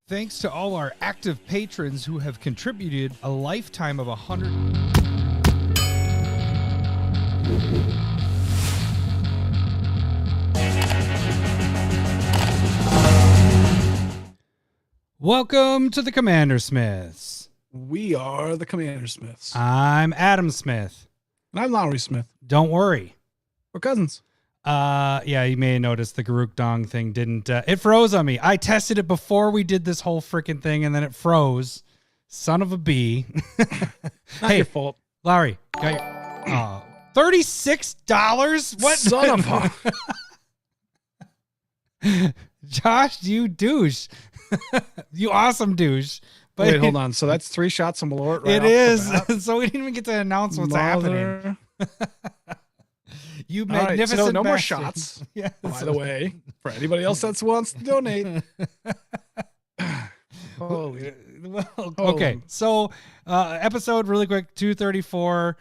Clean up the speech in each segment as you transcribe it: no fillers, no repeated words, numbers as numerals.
Thanks to all our active patrons who have contributed a lifetime of 100. Welcome to the CommanderSmiths. We are the CommanderSmiths. I'm Adam Smith. And I'm Lowery Smith. Don't worry. We're cousins. Yeah, you may notice the Garruk dong thing didn't, it froze on me. I tested it before we did this whole freaking thing and then it froze. Son of a bee. Not your fault. Lowery, got your, $36? What? Son of a. Josh, you douche. You awesome douche. But wait, hold on. So that's 3 shots of Malort right it is. So we didn't even get to announce what's happening. You magnificent right, so no more bastard. Shots. Yes. By the way, for anybody else that wants to donate. Holy. Well, okay. So episode really quick, 234.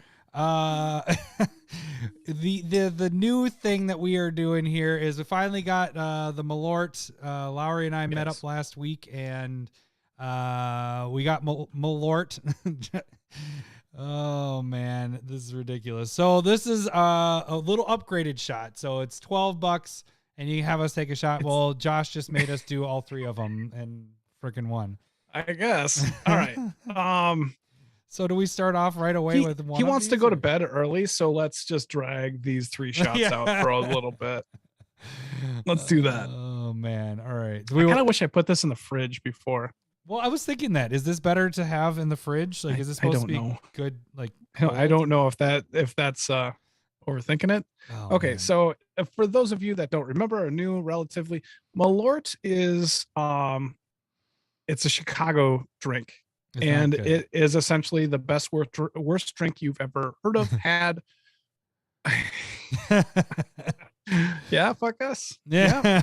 The new thing that we are doing here is we finally got the Malort. Lowery and I met up last week and we got Malort. Oh man, this is ridiculous. So this is a little upgraded shot. So it's $12 and you have us take a shot. Well, Josh just made us do all 3 of them and freaking won. I guess. All right. So do we start off right away with one? He wants to go to bed early, so let's just drag these 3 shots out for a little bit. Let's do that. Oh man. All right. I kind of wish I put this in the fridge before. Well, I was thinking that. Is this better to have in the fridge? Like, is this supposed to be good? Like, I don't know if that's overthinking it. Oh, okay, man. so for those of you that don't remember or new relatively, Malort is it's a Chicago drink, and it is essentially the best worst drink you've ever heard of, had. Yeah, fuck us. Yeah.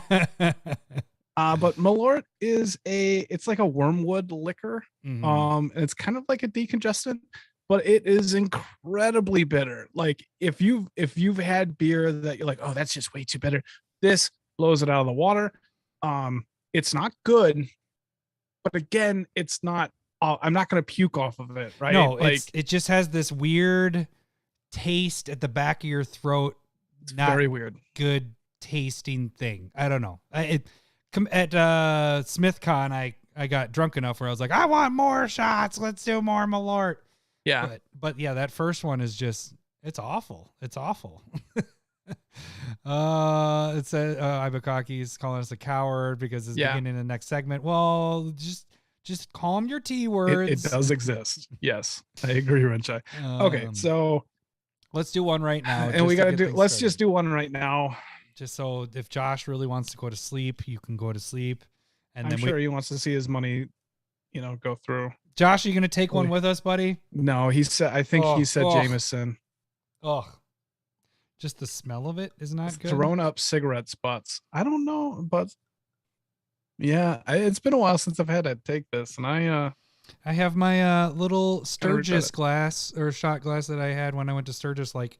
But Malort is it's like a wormwood liquor. Mm-hmm. And it's kind of like a decongestant, but it is incredibly bitter. Like if you've had beer that you're like, oh, that's just way too bitter, this blows it out of the water. It's not good, but again, it's not. I'm not going to puke off of it, right? No, like it just has this weird taste at the back of your throat. It's not very weird. Good tasting thing. I don't know. At SmithCon, I got drunk enough where I was like, I want more shots. Let's do more Malort. Yeah. But yeah, that first one is just, it's awful. It's awful. It said Ibukaki's calling us a coward because it's beginning the next segment. Well, just calm your T words. It does exist. Yes, I agree, Renchai. Okay, so let's do one right now. And we got to let's just do one right now. Just so if Josh really wants to go to sleep, you can go to sleep. And I'm sure he wants to see his money, go through. Josh, are you going to take one with us, buddy? No, he said, I think he said Jameson. Oh, just the smell of it is not good. Thrown up cigarette butts. I don't know, but yeah, it's been a while since I've had to take this. And I have my little Sturgis glass or shot glass that I had when I went to Sturgis like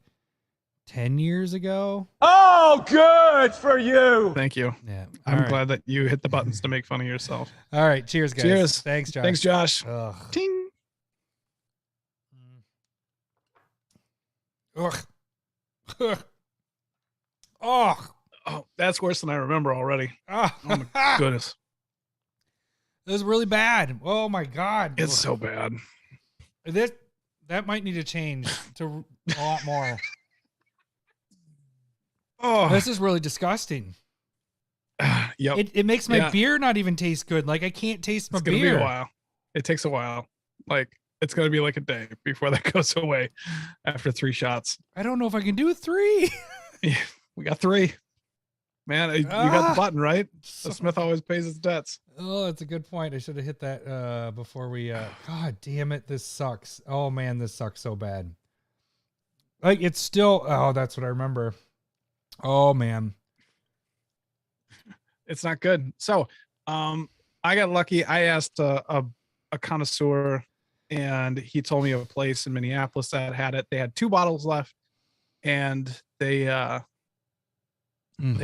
10 years ago. Oh, good for you. Thank you. Yeah. I'm glad that you hit the buttons to make fun of yourself. All right. Cheers, guys. Cheers. Thanks, Josh. Thanks, Josh. Ugh. Ting. Ugh. Oh. Oh, that's worse than I remember already. Oh my goodness. This is really bad. Oh my God. It's so bad. That might need to change to a lot more. Oh, this is really disgusting. Yep. It makes my beer not even taste good. Like I can't taste my beer. It's gonna be a while. It takes a while. Like it's gonna be like a day before that goes away after 3 shots. I don't know if I can do 3. Yeah, we got 3. Man, you got the button, right? So Smith always pays his debts. Oh, that's a good point. I should have hit that before we God damn it, this sucks. Oh man, this sucks so bad. Like it's still that's what I remember. Oh man. It's not good. So I got lucky. I asked a connoisseur and he told me of a place in Minneapolis that had it. They had 2 bottles left and they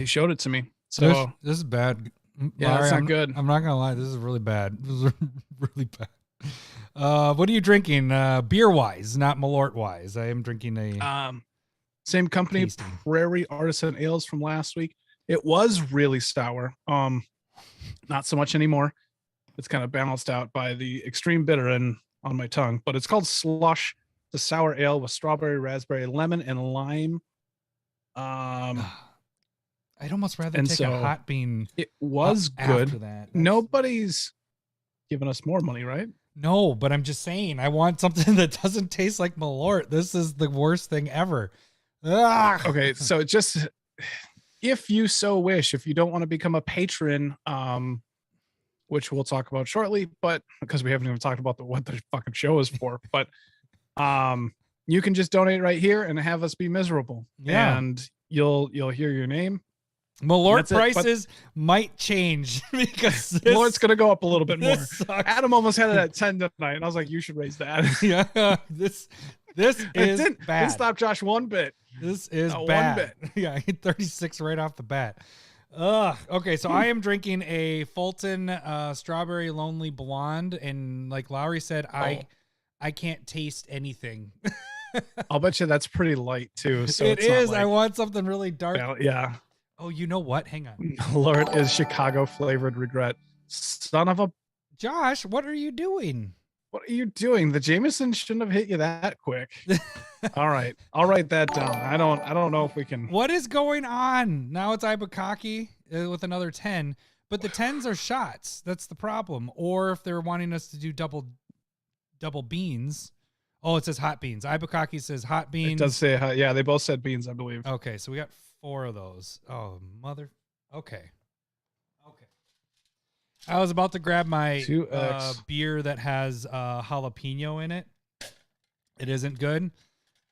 showed it to me. So this is bad. Yeah, that's not good. I'm not gonna lie, this is really bad. This is really bad. What are you drinking? Beer wise, not Malort wise. I am drinking a same company, tasty. Prairie Artisan Ales from last week. It was really sour. Not so much anymore. It's kind of balanced out by the extreme bitter on my tongue, but it's called Slush. The sour ale with strawberry, raspberry, lemon, and lime. I'd almost rather take a hot bean. It was good. After that. Nobody's giving us more money, right? No, but I'm just saying, I want something that doesn't taste like Malort. This is the worst thing ever. Ugh. Okay, so just if you so wish, if you don't want to become a patron, which we'll talk about shortly, but because we haven't even talked about what the fucking show is for, but you can just donate right here and have us be miserable. Yeah. And you'll hear your name. Malort prices might change because Malort's gonna go up a little bit more. Sucks. Adam almost had it at 10 tonight, and I was like, you should raise that. Yeah, this is bad. Didn't stop Josh one bit. This is Not bad. one bit. Yeah, I hit 36 right off the bat. Ugh. Okay, so I am drinking a Fulton Strawberry Lonely Blonde, and like Lowery said, I can't taste anything. I'll bet you that's pretty light too. So it is. I want something really dark. Yeah. Oh, you know what? Hang on. Malort is Chicago flavored regret. Son of a. Josh, what are you doing? What are you doing? The Jameson shouldn't have hit you that quick. All right, I'll write that down. I don't know if we can. What is going on? Now it's Ibukaki with another 10, but the 10s are shots. That's the problem. Or if they're wanting us to do double beans. Oh, it says hot beans. Ibukaki says hot beans. It does say hot. Yeah, they both said beans, I believe. Okay, so we got 4 of those. Oh, mother. Okay. I was about to grab my beer that has jalapeno in it. It isn't good.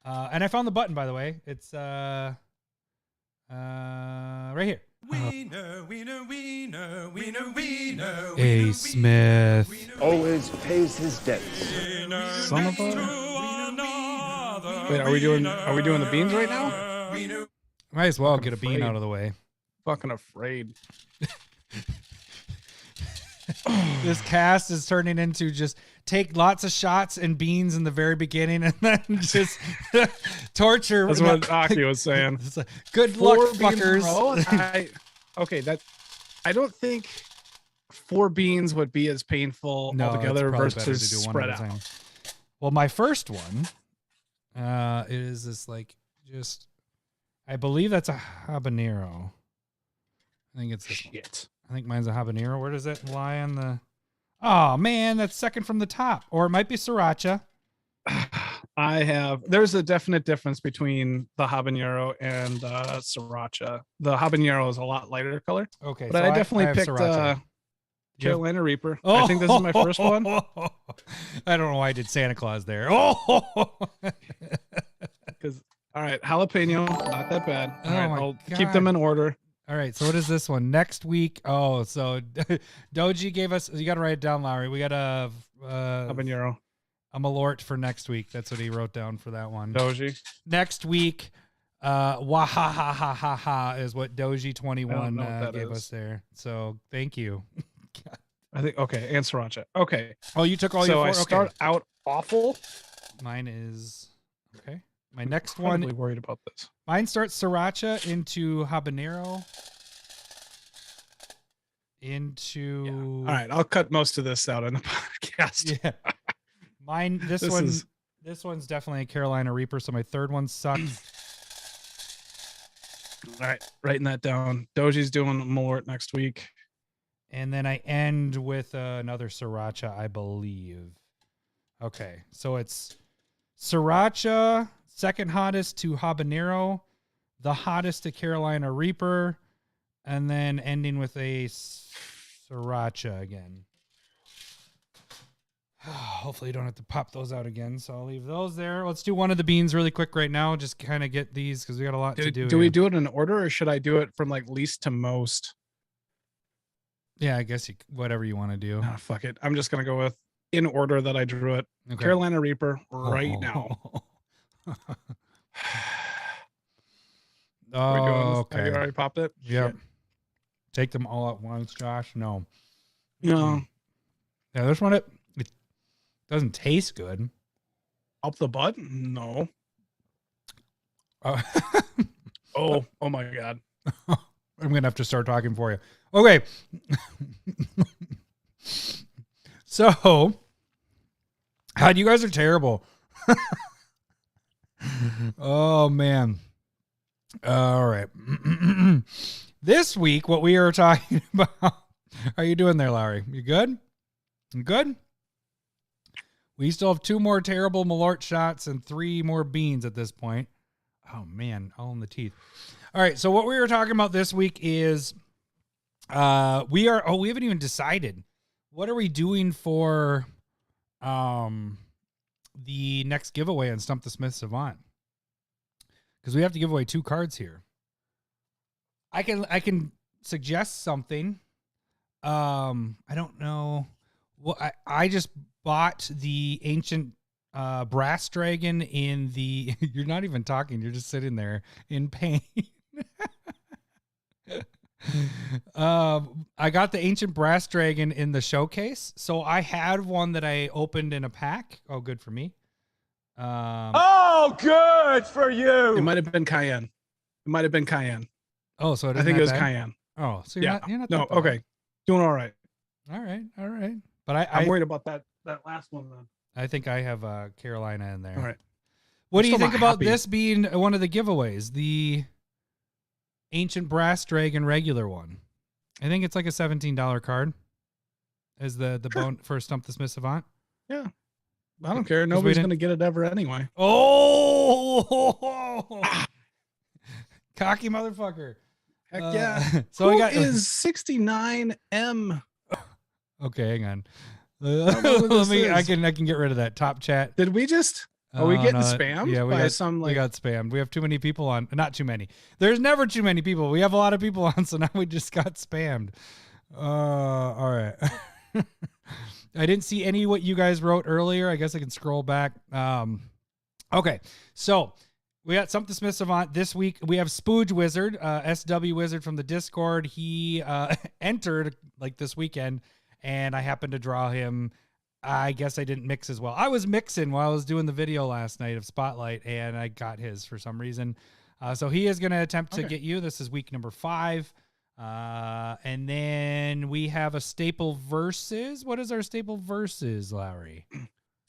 And I found the button, by the way. It's right here. Wiener. A Smith. Always pays his debts. Son of a. Wait, are we doing the beans right now? Might as well get a bean out of the way. Fucking afraid. This cast is turning into just take lots of shots and beans in the very beginning and then just torture. That's what Aki was saying. Good luck, fuckers. I don't think 4 beans would be as painful altogether versus spread out. Well, my first one is this I believe that's a habanero. I think it's this one. I think mine's a habanero. Where does it lie on the... Oh, man, that's second from the top. Or it might be sriracha. There's a definite difference between the habanero and sriracha. The habanero is a lot lighter color. Okay, but so I definitely picked Carolina Reaper. I think this is my first one. I don't know why I did Santa Claus there. Oh, because all right, jalapeno, not that bad. All right, I'll keep them in order. All right, so what is this one? Next week. Oh, so Doji gave us, you got to write it down, Lowery. We got a habanero. A Malort for next week. That's what he wrote down for that one. Doji. Next week, wahahahaha is what Doji 21 gave us there. So thank you. I think, okay, and sriracha. Okay. Oh, you took all your 4? So I start out awful. Mine is, okay. My next one. I'm one. worried about this. Mine starts sriracha into habanero. Into. All right, I'll cut most of this out in the podcast. Yeah. Mine, this one's definitely a Carolina Reaper, so my third one sucks. All right, writing that down. Doji's doing Malort next week. And then I end with another sriracha, I believe. Okay, so it's sriracha, second hottest to habanero, the hottest to Carolina Reaper, and then ending with a sriracha again. Hopefully you don't have to pop those out again, so I'll leave those there. Let's do one of the beans really quick right now. Just kind of get these because we got a lot to do. Do we do it in order, or should I do it from like least to most? Yeah, I guess whatever you want to do. Oh, fuck it. I'm just going to go with in order that I drew it. Okay. Carolina Reaper right now. Oh, okay. Have you already popped it? Yep. take them all at once, Josh. No. No, Yeah, this one, it doesn't taste good. up the butt? No. Uh, Oh my God. I'm going to have to start talking for you. Okay. So, God, you guys are terrible. Oh, man. All right. This week, what we are talking about. How are you doing there, Lowery? You good? You good? We still have 2 more terrible Malort shots and 3 more beans at this point. Oh, man. All in the teeth. All right. So what we were talking about this week is we haven't even decided. What are we doing for the next giveaway on Stump the Smith Savant? Because we have to give away 2 cards here. I can suggest something. I don't know. Well, I just bought the ancient brass dragon in the. You're not even talking. You're just sitting there in pain. I got the ancient brass dragon in the showcase. So I had one that I opened in a pack. Oh, good for me. Oh, good for you. It might have been Cayenne. Oh, so I think it was Cayenne. Oh, so you're not No, that bad. okay. Doing all right. All right. But I'm worried about that last one then. I think I have Carolina in there. All right. What I'm do you still think not about happy. this being one of the giveaways? The ancient brass dragon regular one. I think it's like a $17 card as the Sure. bone for Stump the Smith Savant. Yeah. I don't care. 'Cause we Nobody's didn't- going to get it ever anyway. Oh, cocky motherfucker. Heck yeah. So Who we got is 69M? Okay, hang on. don't know who this I is. can get rid of that top chat. Did we just... Are we Oh, getting no, spammed Yeah, by some we like... got spammed. We have too many people on. Not too many. There's never too many people. We have a lot of people on, so now we just got spammed. All right. I didn't see any what you guys wrote earlier. I guess I can scroll back. Okay, so we got Stump the Smith Savant this week. We have Spooge Wizard, SW Wizard from the Discord. He entered like this weekend, and I happened to draw him. I guess I didn't mix as well. I was mixing while I was doing the video last night of Spotlight, and I got his for some reason. So he is going to attempt to get you. This is week number 5. And then we have a staple versus. What is our staple versus, Lowery?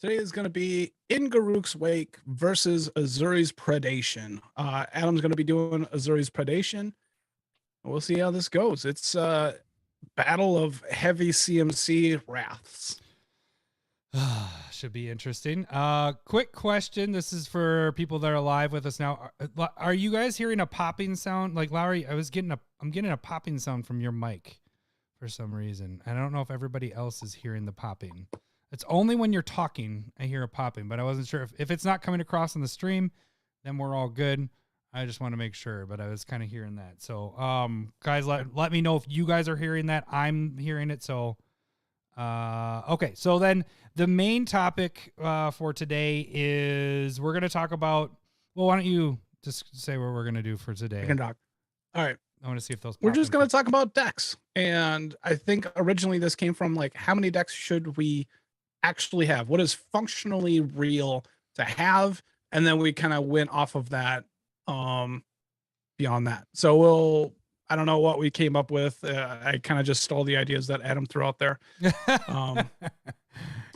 Today is going to be In Gurruks Wake versus Ezuri's Predation. Adam's going to be doing Ezuri's Predation. We'll see how this goes. It's a battle of heavy CMC wraths. Should be interesting. Quick question. This is for people that are live with us now. Are you guys hearing a popping sound? Like Lowery, I'm getting a popping sound from your mic for some reason. I don't know if everybody else is hearing the popping. It's only when you're talking I hear a popping, but I wasn't sure if it's not coming across on the stream, then we're all good. I just want to make sure, but I was kind of hearing that. So, guys, let me know if you guys are hearing that. I'm hearing it. So, okay. So then the main topic for today is we're going to talk about, well, why don't you just say what we're going to do for today? I can talk. All right. I want to see if those We're just pop in. going to talk about decks. And I think originally this came from like, how many decks should we actually have? What is functionally real to have? And then we kind of went off of that beyond that. So I don't know what we came up with. I kind of just stole the ideas that Adam threw out there.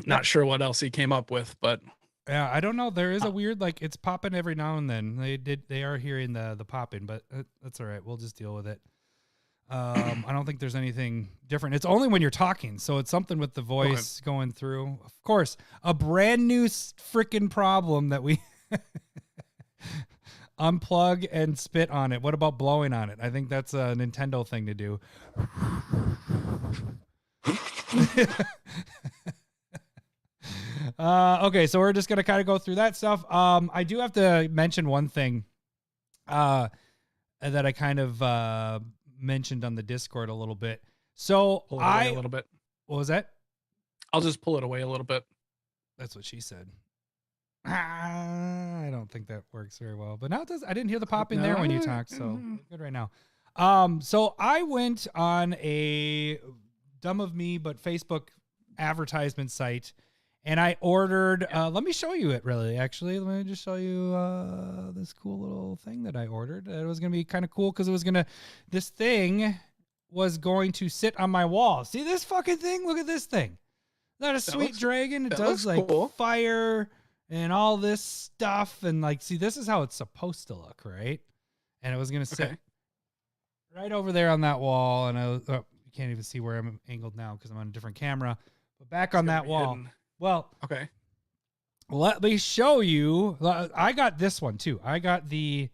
Not sure what else he came up with, but yeah, I don't know. There is a weird, like, it's popping every now and then. They are hearing the popping, but that's all right. We'll just deal with it. I don't think there's anything different. It's only when you're talking. So it's something with the voice going through. Of course, a brand new freaking problem that we unplug and spit on it. What about blowing on it? I think that's a Nintendo thing to do. Okay, so we're just gonna kind of go through that stuff. I do have to mention one thing that I kind of mentioned on the Discord a little bit. So pull it away a little bit. What was that? I'll just pull it away a little bit. That's what she said. I don't think that works very well, but now it does. I didn't hear the pop in there when you talked, so good right now. So I went on a dumb of me, but Facebook advertisement site, and I ordered, let me show you it really, actually. Let me just show you this cool little thing that I ordered. It was going to be kind of cool because this thing was going to sit on my wall. See this fucking thing? Look at this thing. Not a sweet dragon. It does like cool. Fire and all this stuff. And like, see, this is how it's supposed to look, right? And it was going to sit right over there on that wall. And you can't even see where I'm angled now because I'm on a different camera. But back on that wall. Hidden. Well, okay. Let me show you. I got this one too. I got the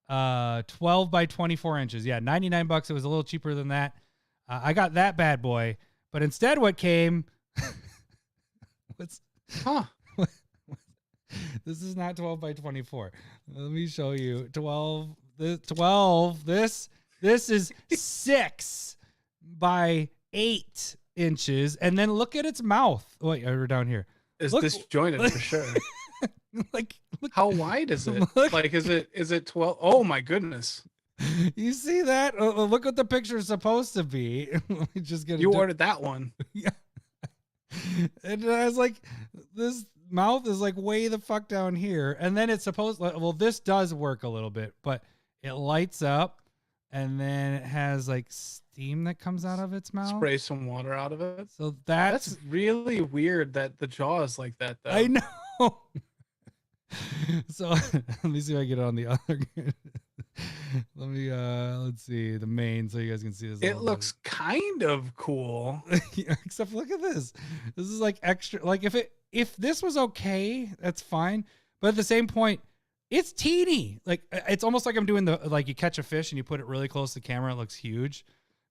12 by 24 inches. Yeah, $99. It was a little cheaper than that. I got that bad boy. But instead what came... This is not 12 by 24. Let me show you. 12. This is 6 by 8 inches, and then look at its mouth. Wait, we're down here. It's disjointed for sure. Look, how wide is it? Like, is it 12? Oh my goodness! You see that? Look what the picture is supposed to be. You ordered that one. Yeah. And I was like, this mouth is like way the fuck down here, and then it's supposed. Well, this does work a little bit, but it lights up. And then it has like steam that comes out of its mouth. Spray some water out of it. So that's really weird that the jaw is like that, though. I know. So let me see if I get it on the other. Let me let's see the main so you guys can see this. It looks kind of cool. Yeah, except look at this. This is like extra. Like if this was okay, that's fine. But at the same point, it's teeny. Like it's almost like I'm doing like you catch a fish and you put it really close to the camera. It looks huge.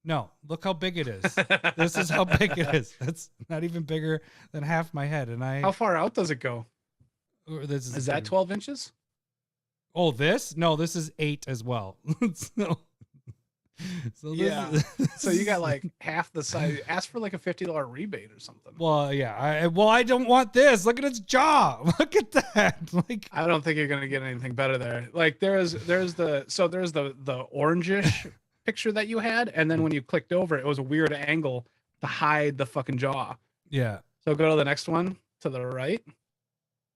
No, look how big it is. This is how big it is. That's not even bigger than half my head. And how far out does it go? Is that 12 inches? Oh, this? No, this is 8 as well. So yeah. So you got like half the size. Ask for like a $50 rebate or something. Well, yeah. I don't want this. Look at its jaw. Look at that. Like I don't think you're gonna get anything better there. Like there's the orangish picture that you had, and then when you clicked over, it was a weird angle to hide the fucking jaw. Yeah. So go to the next one to the right.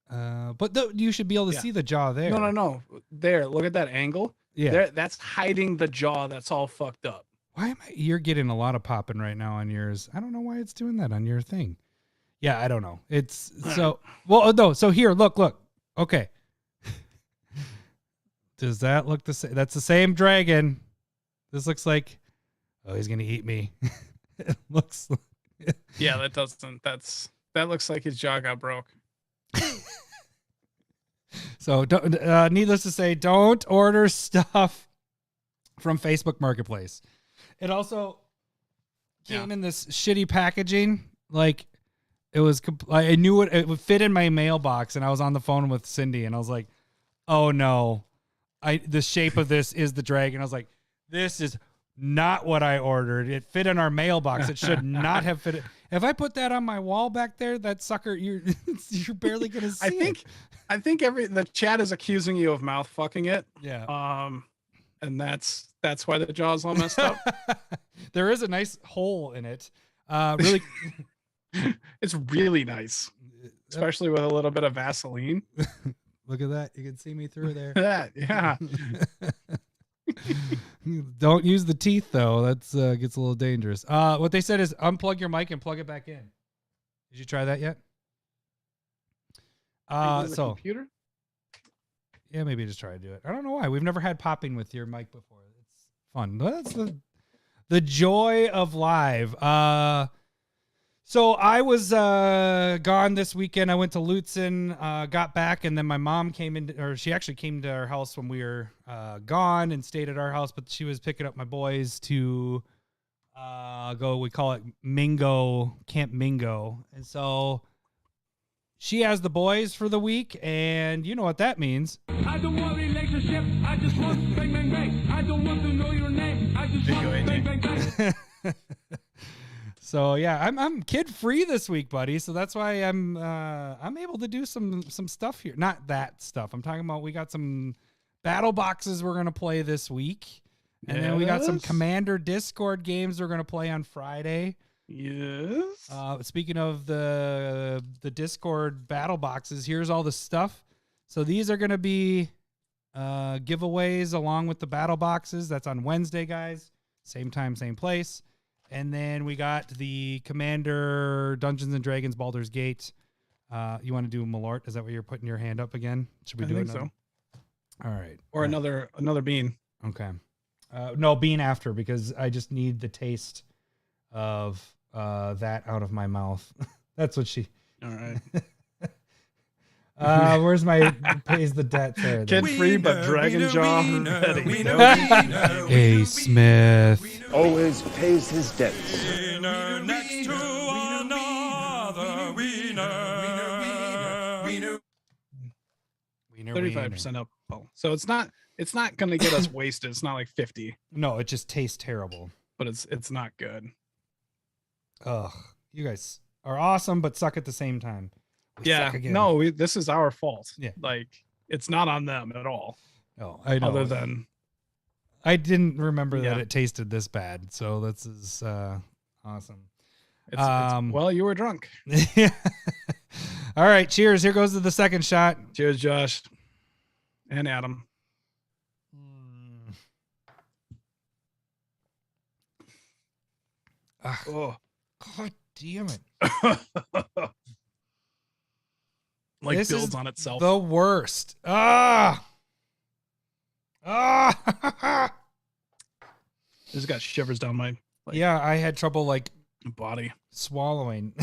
But you should be able to see the jaw there. No. There. Look at that angle. Yeah, that's hiding the jaw. That's all fucked up. Why am I? You're getting a lot of popping right now on yours. I don't know why it's doing that on your thing. Yeah, I don't know. It's so well. No, so here, look. Okay, does that look the same? That's the same dragon. This looks like. Oh, he's gonna eat me. It looks. Yeah, that doesn't. That looks like his jaw got broke. So, needless to say, don't order stuff from Facebook Marketplace. It also came in this shitty packaging. Like, it was. I knew it would fit in my mailbox, and I was on the phone with Cindy, and I was like, "Oh no, the shape of this is the dragon." I was like, "This is not what I ordered. It fit in our mailbox. It should not have fit. If I put that on my wall back there, that sucker, you're barely gonna see it." I think the chat is accusing you of mouth fucking it. Yeah. And that's why the jaw's all messed up. There is a nice hole in it. Really, it's really nice, especially with a little bit of Vaseline. Look at that. You can see me through there. Yeah. Don't use the teeth though. That's gets a little dangerous. What they said is unplug your mic and plug it back in. Did you try that yet? So computer? Yeah, maybe just try to do it. I don't know why. We've never had popping with your mic before. It's fun. That's the joy of live. So I was gone this weekend. I went to Lutzen, got back, and then my mom she actually came to our house when we were gone and stayed at our house, but she was picking up my boys to go, we call it Camp Mingo. And so she has the boys for the week, and you know what that means. I don't want a relationship. I just want bang, bang, bang. I don't want to know your name. I just want bang, bang, bang. So yeah, I'm kid free this week, buddy. So that's why I'm able to do some stuff here. Not that stuff. I'm talking about we got some battle boxes we're gonna play this week. And then we got some Yes. Commander Discord games we're going to play on Friday. Yes. Speaking of the Discord battle boxes, here's all the stuff. So these are going to be giveaways along with the battle boxes. That's on Wednesday, guys. Same time, same place. And then we got the Commander Dungeons and Dragons Baldur's Gate. You want to do Malort? Is that what you're putting your hand up again? Should we do it? So. All right. Or another bean. Okay. No, bean after, because I just need the taste of that out of my mouth. That's what she. All right. Where's my pays the debt there? Kid free, but Dragon Jaw ready. Hey, Smith. Always pays his debts. Next to another wiener. 35% up. So it's not going to get us wasted. It's not like 50, No, it just tastes terrible. but it's not good. Ugh, you guys are awesome, but suck at the same time. We Yeah. suck again. No, this is our fault. Yeah. Like it's not on them at all. No, I know. Other than I didn't remember that Yeah. it tasted this bad. So this is awesome. it's well, you were drunk. All right, cheers. Here goes to the second shot. Cheers, Josh and Adam. Oh. God damn it. Like This builds is on itself. The worst. Ah. I just got shivers down my Yeah, I had trouble like body. swallowing.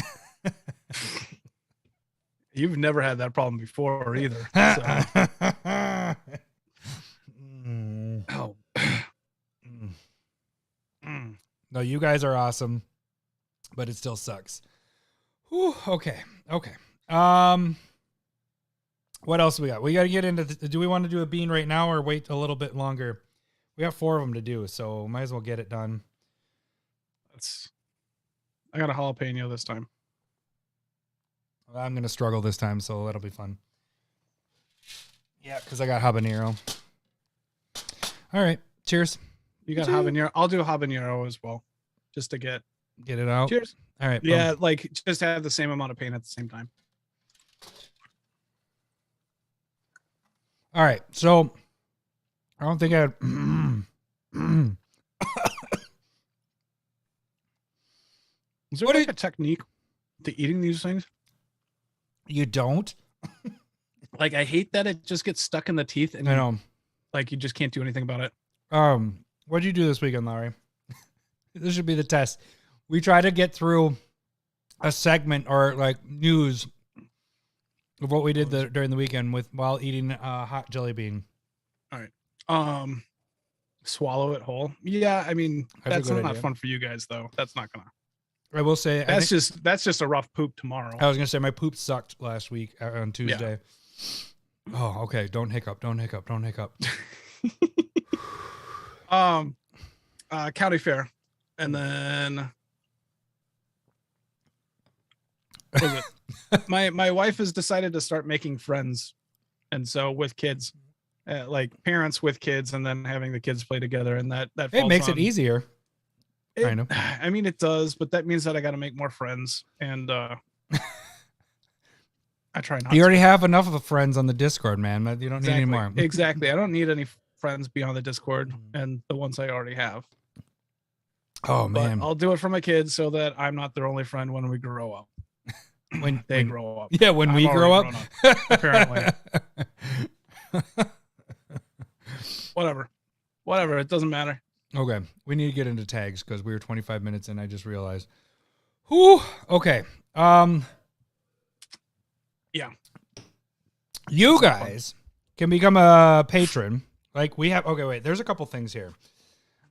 You've never had that problem before either. So. Oh. No, you guys are awesome, but it still sucks. Whew, okay. What else we got? We got to get into. Do we want to do a bean right now or wait a little bit longer? We got 4 of them to do, so might as well get it done. I got a jalapeno this time. I'm gonna struggle this time, so that'll be fun. Yeah, because I got habanero. All right, cheers. You got habanero. I'll do habanero as well, just to get Get it out. cheers. All right. Yeah, like just have the same amount of pain at the same time. All right. So I don't think I. Is there What like a technique to eating these things? You don't? Like I hate that it just gets stuck in the teeth and I know. like you just can't do anything about it. What'd you do this weekend, Lowery? This should be the test. We try to get through a segment or like news of what we did during the weekend while eating a hot jelly bean. All right. Swallow it whole. Yeah, I mean That's a that's good not idea. fun for you guys though. That's not gonna. I will say That's just a rough poop tomorrow. I was gonna say my poop sucked last week on Tuesday. Oh, okay. Don't hiccup. County fair, and then what was it? my wife has decided to start making friends, and so with kids, like parents with kids, and then having the kids play together, and that It falls makes on- it easier. I know. I mean, it does, but that means that I got to make more friends, and I try not. You to. already have enough of friends on the Discord, man. You don't need any more. Exactly. I don't need any friends beyond the Discord and the ones I already have. Oh But man. I'll do it for my kids so that I'm not their only friend when we grow up. When They grow up. Yeah, when I'm we grow up. already grown up, apparently. Whatever. It doesn't matter. Okay, we need to get into tags because we were 25 minutes in. I just realized. Whew. Okay. Yeah. You guys can become a patron. Like we have. Okay, wait. There's a couple things here.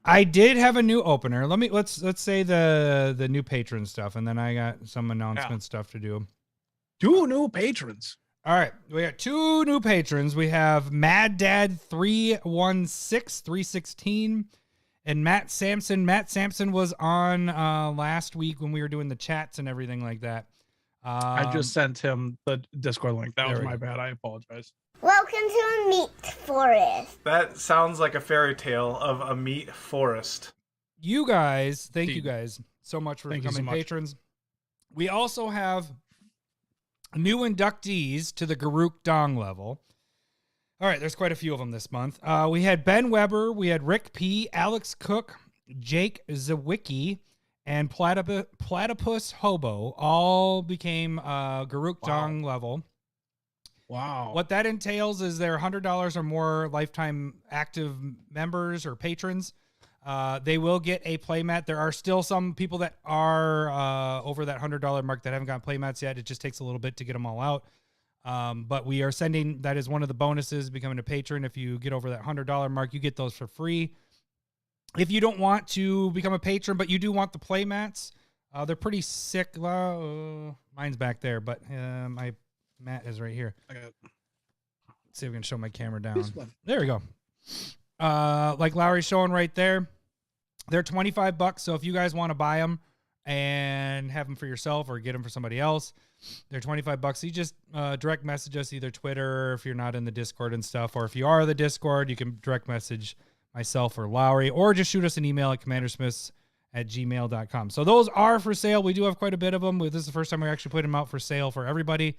I did have a new opener. Let's say the new patron stuff, and then I got some announcement stuff to do. 2 new patrons. All right, we got 2 new patrons. We have Mad Dad 316 and Matt Sampson. Matt Sampson was on last week when we were doing the chats and everything like that. I just sent him the Discord link. That was there we my bad. I apologize. Welcome to a meat forest. That sounds like a fairy tale of a meat forest. You guys, thank you guys so much for Thank you becoming so much. patrons. We also have new inductees to the Garruk Dong level. All right, there's quite a few of them this month. We had Ben Weber, we had Rick P, Alex Cook, Jake Zawicki, and Platypus Hobo all became Garruk Dong level. Wow. What that entails is they're $100 or more lifetime active members or patrons. They will get a playmat. There are still some people that are over that $100 mark that haven't gotten playmats yet. It just takes a little bit to get them all out. But we are sending, that is one of the bonuses, becoming a patron. If you get over that $100 mark, you get those for free. If you don't want to become a patron, but you do want the playmats, they're pretty sick. Mine's back there, but my mat is right here. I got it. Let's see if we can show my camera down. This one. There we go. Like Lowery's showing right there, they're $25. So if you guys want to buy them and have them for yourself or get them for somebody else, they're $25. You just direct message us, either Twitter if you're not in the Discord and stuff, or if you are the Discord, you can direct message myself or Lowery, or just shoot us an email at CommanderSmiths@gmail.com. So those are for sale. We do have quite a bit of them. This is the first time we actually put them out for sale for everybody.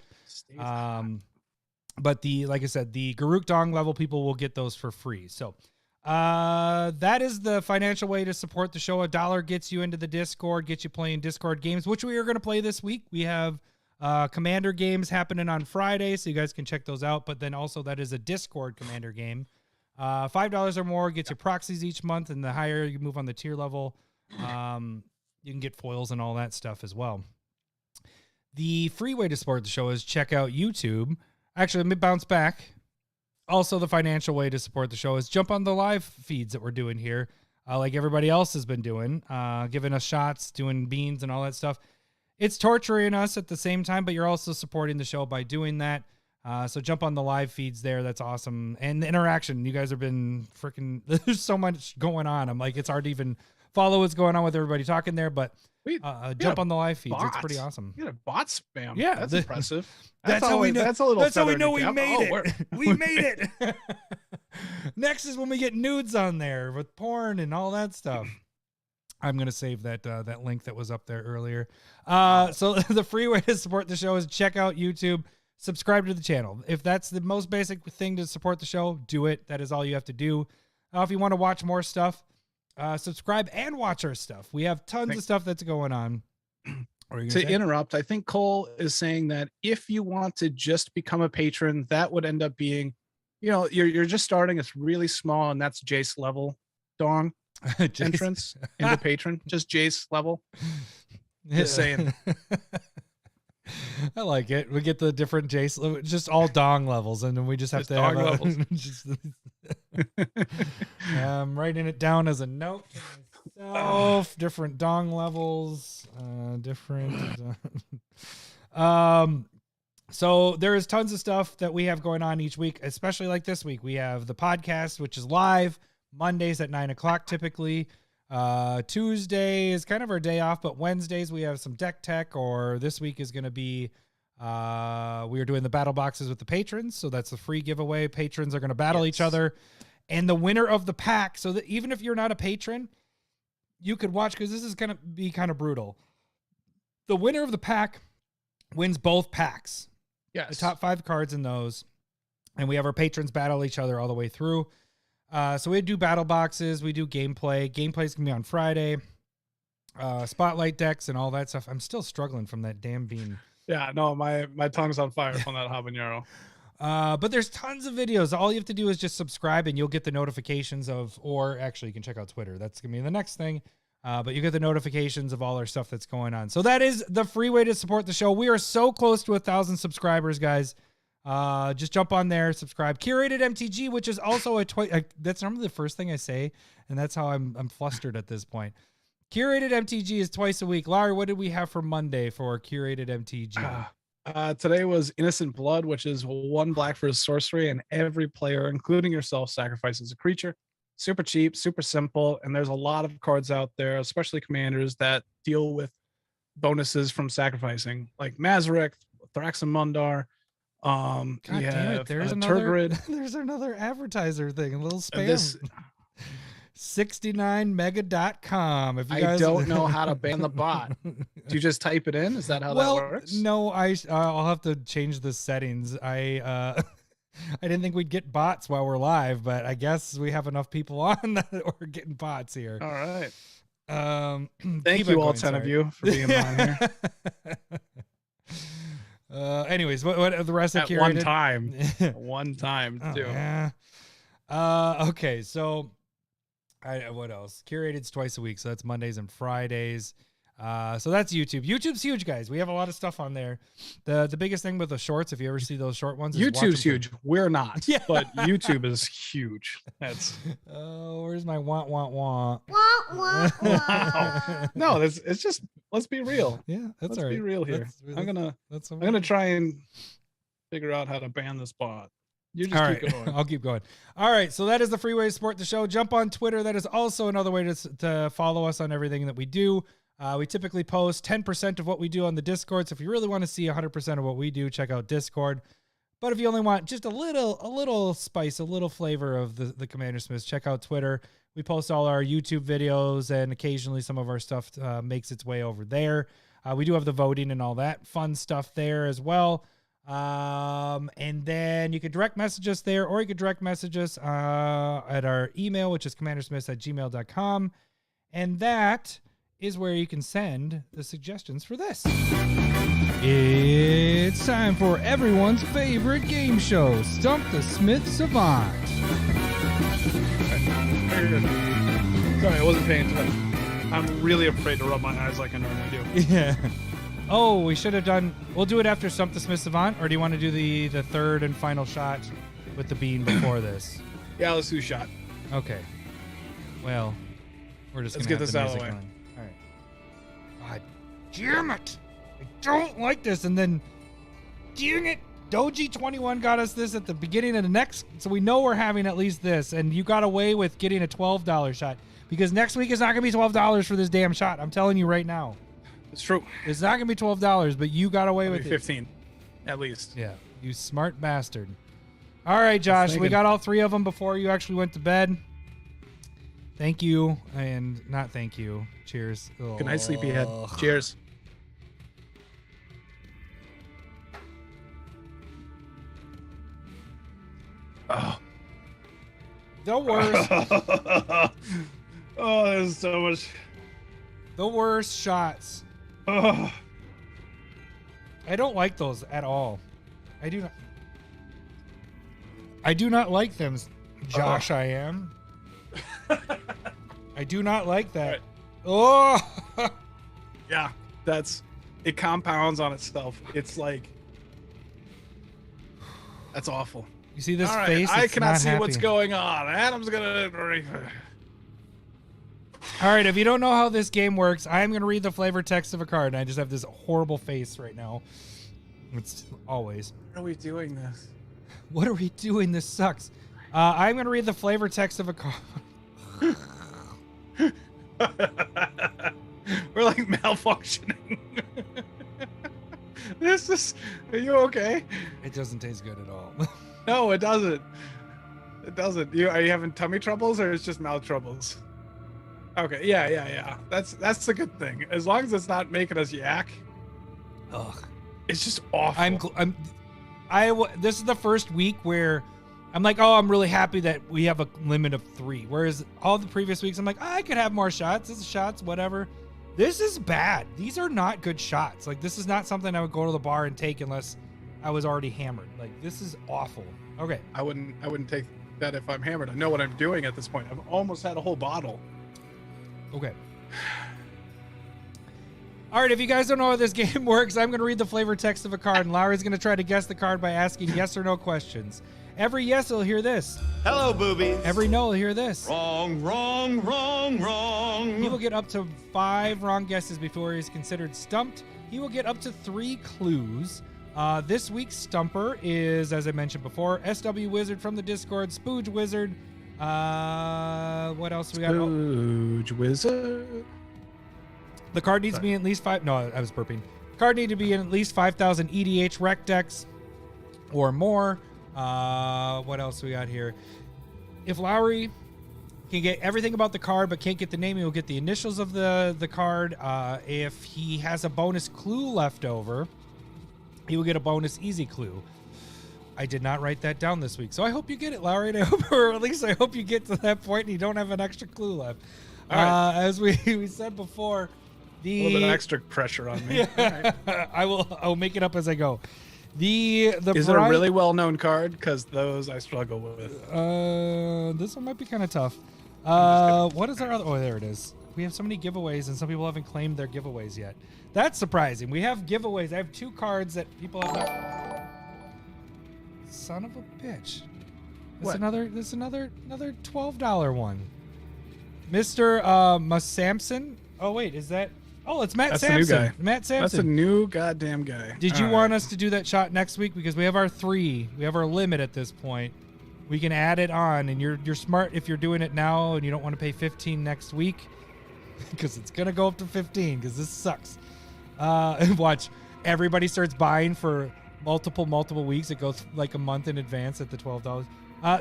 But like I said, the Garruk Dong level people will get those for free. So that is the financial way to support the show. $1 gets you into the Discord, gets you playing Discord games, which we are going to play this week. We have Commander games happening on Friday, so you guys can check those out. But then also that is a Discord Commander game. $5 or more gets you proxies each month, and the higher you move on the tier level, you can get foils and all that stuff as well. The free way to support the show is check out YouTube. Actually, let me bounce back. Also, the financial way to support the show is jump on the live feeds that we're doing here, like everybody else has been doing, giving us shots, doing beans and all that stuff. It's torturing us at the same time, but you're also supporting the show by doing that. So jump on the live feeds there. That's awesome. And the interaction. You guys have been freaking, there's so much going on. I'm like, it's hard to even follow what's going on with everybody talking there, but jump on the live feeds. It's pretty awesome. You got a bot spam. Yeah, That's impressive. That's how we know. That's a little. That's how we feather know in we your cap. made Oh, it. We made it. Next is when we get nudes on there with porn and all that stuff. I'm gonna save that that link that was up there earlier. So the free way to support the show is check out YouTube, subscribe to the channel. If that's the most basic thing to support the show, do it. That is all you have to do. If you want to watch more stuff, subscribe and watch our stuff. We have tons of stuff that's going on. To interrupt, I think Cole is saying that if you want to just become a patron, that would end up being, you're just starting. It's really small, and that's Jace level dong entrance into patron, just Jace level. Just saying. I like it. We get the different Jace, just all dong levels, and then we just have to have levels. I'm writing it down as a note. Different dong levels, so there is tons of stuff that we have going on each week, especially like this week. We have the podcast, which is live Mondays at 9:00 typically. Tuesday is kind of our day off, but Wednesdays we have some deck tech, or this week is going to be we are doing the battle boxes with the patrons, so that's a free giveaway. Patrons are going to battle each other, and the winner of the pack, so that even if you're not a patron, you could watch, because this is going to be kind of brutal. The winner of the pack wins both packs. Yes. The top 5 cards in those. And we have our patrons battle each other all the way through. So we do battle boxes. We do gameplay. Gameplay's going to be on Friday. Spotlight decks and all that stuff. I'm still struggling from that damn bean. Yeah, no, my tongue's on fire from that habanero. But there's tons of videos. All you have to do is just subscribe and you'll get the notifications of, or actually you can check out Twitter. That's going to be the next thing. But you get the notifications of all our stuff that's going on. So that is the free way to support the show. We are so close to 1,000 subscribers, guys. Just jump on there, subscribe. Curated MTG, which is also that's normally the first thing I say, and that's how I'm flustered at this point. Curated MTG is twice a week. Larry, what did we have for Monday for Curated MTG? Today was Innocent Blood, which is 1 black for a sorcery, and every player, including yourself, sacrifices a creature. Super cheap, super simple, and there's a lot of cards out there, especially commanders, that deal with bonuses from sacrificing, like Mazarek, Thraxamundar, God You damn it! have, There's another. Turgid. There's another advertiser thing. A little spam. This 69mega.com. If you guys I don't know how to ban the bot. Do you just type it in? Is that how that works? No, I'll have to change the settings. I didn't think we'd get bots while we're live, but I guess we have enough people on that we're getting bots here. All right. Thank you all 10 of you for being on here. Anyways, what the rest of At one time. One time too. Yeah. Okay, so what else? Curated's twice a week, so that's Mondays and Fridays. So that's YouTube. YouTube's huge, guys. We have a lot of stuff on there. The biggest thing with the shorts, if you ever see those short ones, is YouTube's huge. We're not. Yeah. But YouTube is huge. That's where's my want? Wah, wah, wah. no, it's just let's be real. Yeah, that's Let's all right. be real here. I'm gonna try and figure out how to ban this bot. You just all keep right. going. I'll keep going. All right, so that is the free way to support the show. Jump on Twitter. That is also another way to follow us on everything that we do. We typically post 10% of what we do on the Discord. So if you really want to see 100% of what we do, check out Discord. But if you only want just a little spice, a little flavor of the CommanderSmiths, check out Twitter. We post all our YouTube videos, and occasionally some of our stuff makes its way over there. We do have the voting and all that fun stuff there as well. And then you could direct message us there, or you could direct message us at our email, which is commandersmiths@gmail.com. And that is where you can send the suggestions for this. It's time for everyone's favorite game show, Stump the Smith Savant. Sorry, I wasn't paying attention. I'm really afraid to rub my eyes like I normally do. Yeah. Oh, we should have done... We'll do it after Stump the Smith Savant, or do you want to do the third and final shot with the bean before this? Yeah, let's do a shot. Okay. Well, we're just Let's gonna get have this out of the music way. on. All right. God damn it! I don't like this. And then, dang it, Doji21 got us this at the beginning of the next, so we know we're having at least this. And you got away with getting a $12 shot, because next week is not gonna be $12 for this damn shot. I'm telling you right now. It's true. It's not gonna be $12, but you got away with 15, at least. Yeah, you smart bastard. All right, Josh, we got all three of them before you actually went to bed. Thank you, and not thank you. Cheers. Good night, sleepyhead. Cheers. Oh. The worst. Oh, there's so much. The worst shots. Oh. I don't like those at all. I do not like them, Josh. I am. I do not like that. Right. Oh. Yeah, it compounds on itself. It's like, that's awful. You see this all right, face? I It's cannot not see happy. what's going on. Adam's gonna. All right, if you don't know how this game works, I'm going to read the flavor text of a card, and I just have this horrible face right now. It's always. Why are we doing this? What are we doing? This sucks. I'm going to read the flavor text of a card. We're like malfunctioning. This is. Are you okay? It doesn't taste good at all. No, it doesn't. It doesn't. Are you having tummy troubles, or it's just mouth troubles? Okay, yeah. That's the good thing. As long as it's not making us yak. Ugh. It's just awful. This is the first week where I'm like, oh, I'm really happy that we have a limit of 3. Whereas all the previous weeks, I'm like, I could have more shots. This is shots, whatever. This is bad. These are not good shots. Like, this is not something I would go to the bar and take unless I was already hammered. Like, this is awful. Okay. I wouldn't take that if I'm hammered. I know what I'm doing at this point. I've almost had a whole bottle. Okay. All right, if you guys don't know how this game works, I'm going to read the flavor text of a card, and Lowry's going to try to guess the card by asking yes or no questions. Every yes will hear this. Hello, boobies. Every no will hear this. Wrong, wrong, wrong, wrong. He will get up to 5 wrong guesses before he is considered stumped. He will get up to 3 clues. This week's stumper is, as I mentioned before, SW Wizard from the Discord, Spooge Wizard. What else we got? Spooge Wizard. The card needs to be at least 5. No, I was burping. Card need to be in at least 5,000 EDH rec decks. or more. What else we got here? If Lowery can get everything about the card but can't get the name, he'll get the initials of the card. If he has a bonus clue left over, he will get a bonus easy clue. I did not write that down this week, so I hope you get it, Lowery, and I hope, or at least I hope you get to that point and you don't have an extra clue left. All right. As we said before, A little bit of extra pressure on me. Yeah. All right. I'll make it up as I go. The Is it a really well-known card? Because those I struggle with. This one might be kind of tough. What is our other? Oh, there it is. We have so many giveaways, and some people haven't claimed their giveaways yet. That's surprising. We have giveaways. I have 2 cards that people have not. Son of a bitch. What? This is another $12 one. Mr. Samson. Oh wait, is that? Oh, it's Matt That's Sampson. the new guy. Matt Sampson. That's a new goddamn guy. Did you All want right. us to do that shot next week? Because we have our 3. We have our limit at this point. We can add it on, and you're smart if you're doing it now and you don't want to pay $15 next week, because it's gonna go up to $15 because this sucks. Watch, everybody starts buying for multiple weeks. It goes like a month in advance at the $12.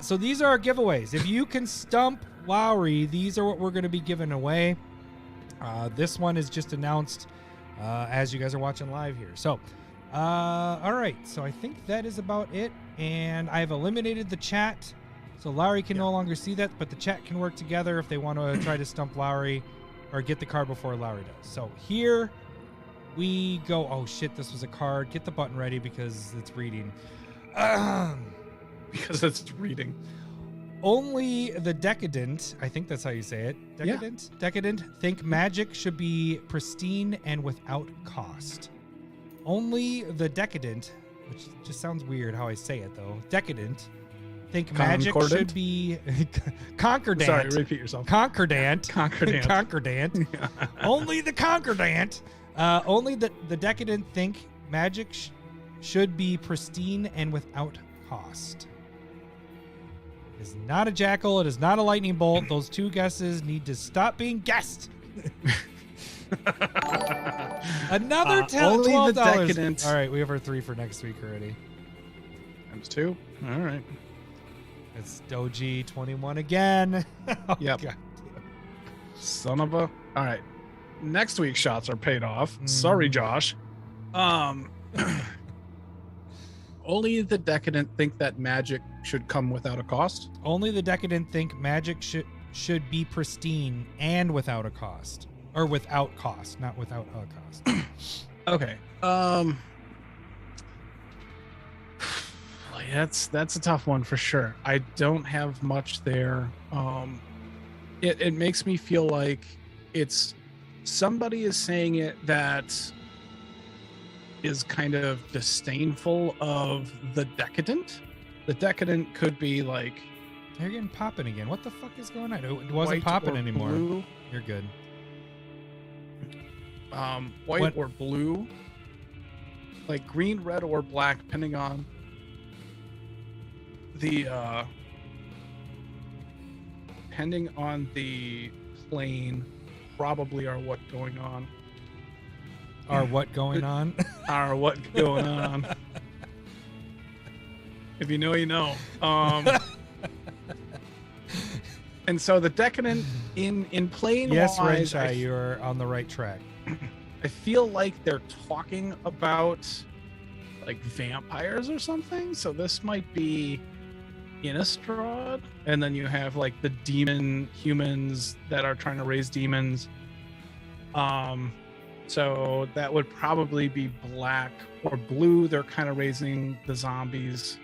So these are our giveaways. If you can stump Lowery, these are what we're going to be giving away. This one is just announced as you guys are watching live here. So, all right. So I think that is about it. And I've eliminated the chat. So Lowery can no longer see that, but the chat can work together if they want to try to stump Lowery or get the card before Lowery does. So here we go. Oh, shit. This was a card. Get the button ready because it's reading. Because it's reading. Only the decadent, I think that's how you say it. Decadent? Yeah. Decadent think magic should be pristine and without cost. Only the decadent, which just sounds weird how I say it though. Decadent think magic should be concordant. Sorry, repeat yourself. Concordant. Concordant. Concordant. Only the concordant. Only the decadent think magic should be pristine and without cost. It is not a jackal. It is not a lightning bolt. Those 2 guesses need to stop being guessed. Another only $12. the decadent. All right, we have our 3 for next week already. Times 2. All right. It's Doji 21 again. Oh, Yep. God. Son of a. All right. Next week's shots are paid off. Sorry, Josh. Only the decadent think that magic should come without a cost. Only the decadent think magic should be pristine and without a cost, or without cost, not without a cost. Okay. That's a tough one for sure. I don't have much there. It makes me feel like it's somebody is saying it that is kind of disdainful of the decadent. The decadent could be like, You're getting popping again. What the fuck is going on? It wasn't white popping or anymore. blue. You're good. White What- or blue, like green, red, or black, depending on the plane, probably are what going on. Are what going on? Are what going on. If you know, you know. And so the decadent in plane Yes, wise, Renshai, you're on the right track. I feel like they're talking about like vampires or something. So this might be Innistrad, and then you have like the demon humans that are trying to raise demons. So that would probably be black or blue. They're kind of raising the zombies,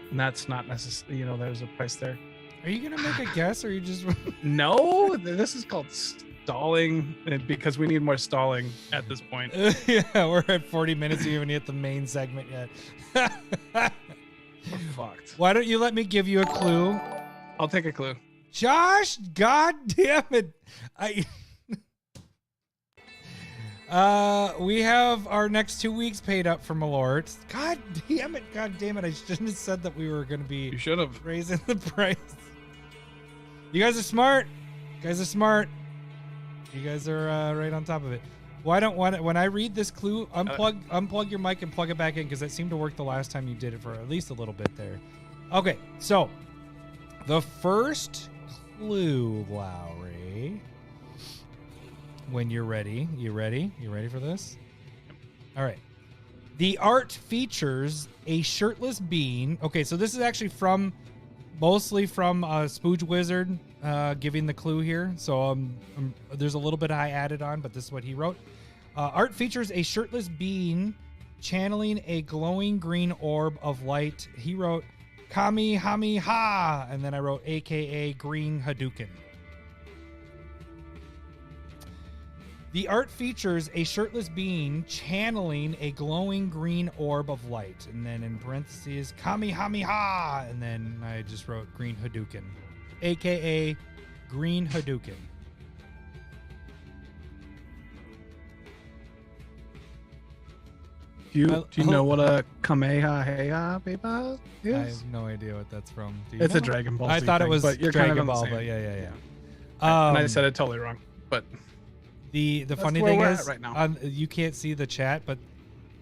and that's not necessarily, there's a price there. Are you gonna make a guess, or are you just? No, this is called stalling because we need more stalling at this point. Yeah, we're at 40 minutes. You haven't hit the main segment yet. We're fucked. Why don't you let me give you a clue? I'll take a clue. Josh, god damn it. We have our next 2 weeks paid up for Malort. God damn it. I shouldn't have said that we were going to You be should have. raising the price. You guys are smart. You guys are right on top of it. when I read this clue, unplug your mic and plug it back in because it seemed to work the last time you did it for at least a little bit there. Okay, so the first clue, Lowery. When you're ready, you ready? You ready for this? All right. The art features a shirtless bean. Okay, so this is actually mostly from Spooge Wizard giving the clue here. So there's a little bit I added on, but this is what he wrote. Art features a shirtless bean channeling a glowing green orb of light. He wrote Kamehameha, and then I wrote AKA Green Hadouken. The art features a shirtless being channeling a glowing green orb of light. And then in parentheses, Kamehameha. And then I just wrote Green Hadouken, a.k.a. Green Hadouken. Do you know what a Kamehameha is? I have no idea what that's from. It's a Dragon Ball. I thought it was but you're Dragon kind of Ball, but yeah. And I said it totally wrong, but... The funny thing is, right now. You can't see the chat, but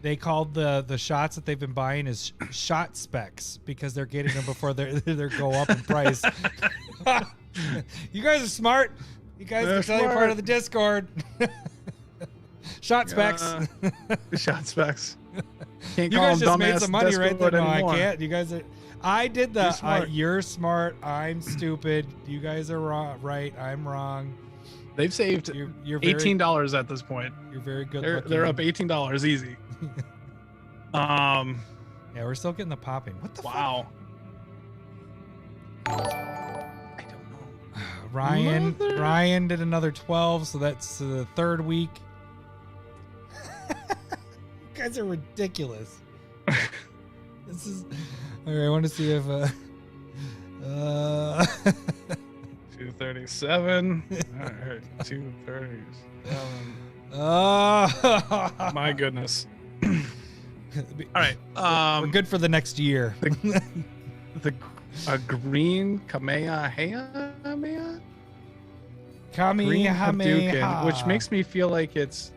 they called the shots that they've been buying as shot specs because they're getting them before they go up in price. You guys are smart. You guys can tell you're part of the Discord. Shot specs. Shot specs. Can't you guys just made some money right there. No, I can't. You guys are. I did the. You're smart. I'm stupid. You guys are wrong. Right. I'm wrong. They've saved you're $18 at this point. You're very good. They're up $18 easy. Yeah, we're still getting the popping. What the wow. Fuck? I don't know. Ryan did another 12, so that's the third week. You guys are ridiculous. This is all right. I want to see if 237. All right, 237. My goodness. All right. We're good for the next year. A green Kamehameha? Kamehameha. Which makes me feel like it's,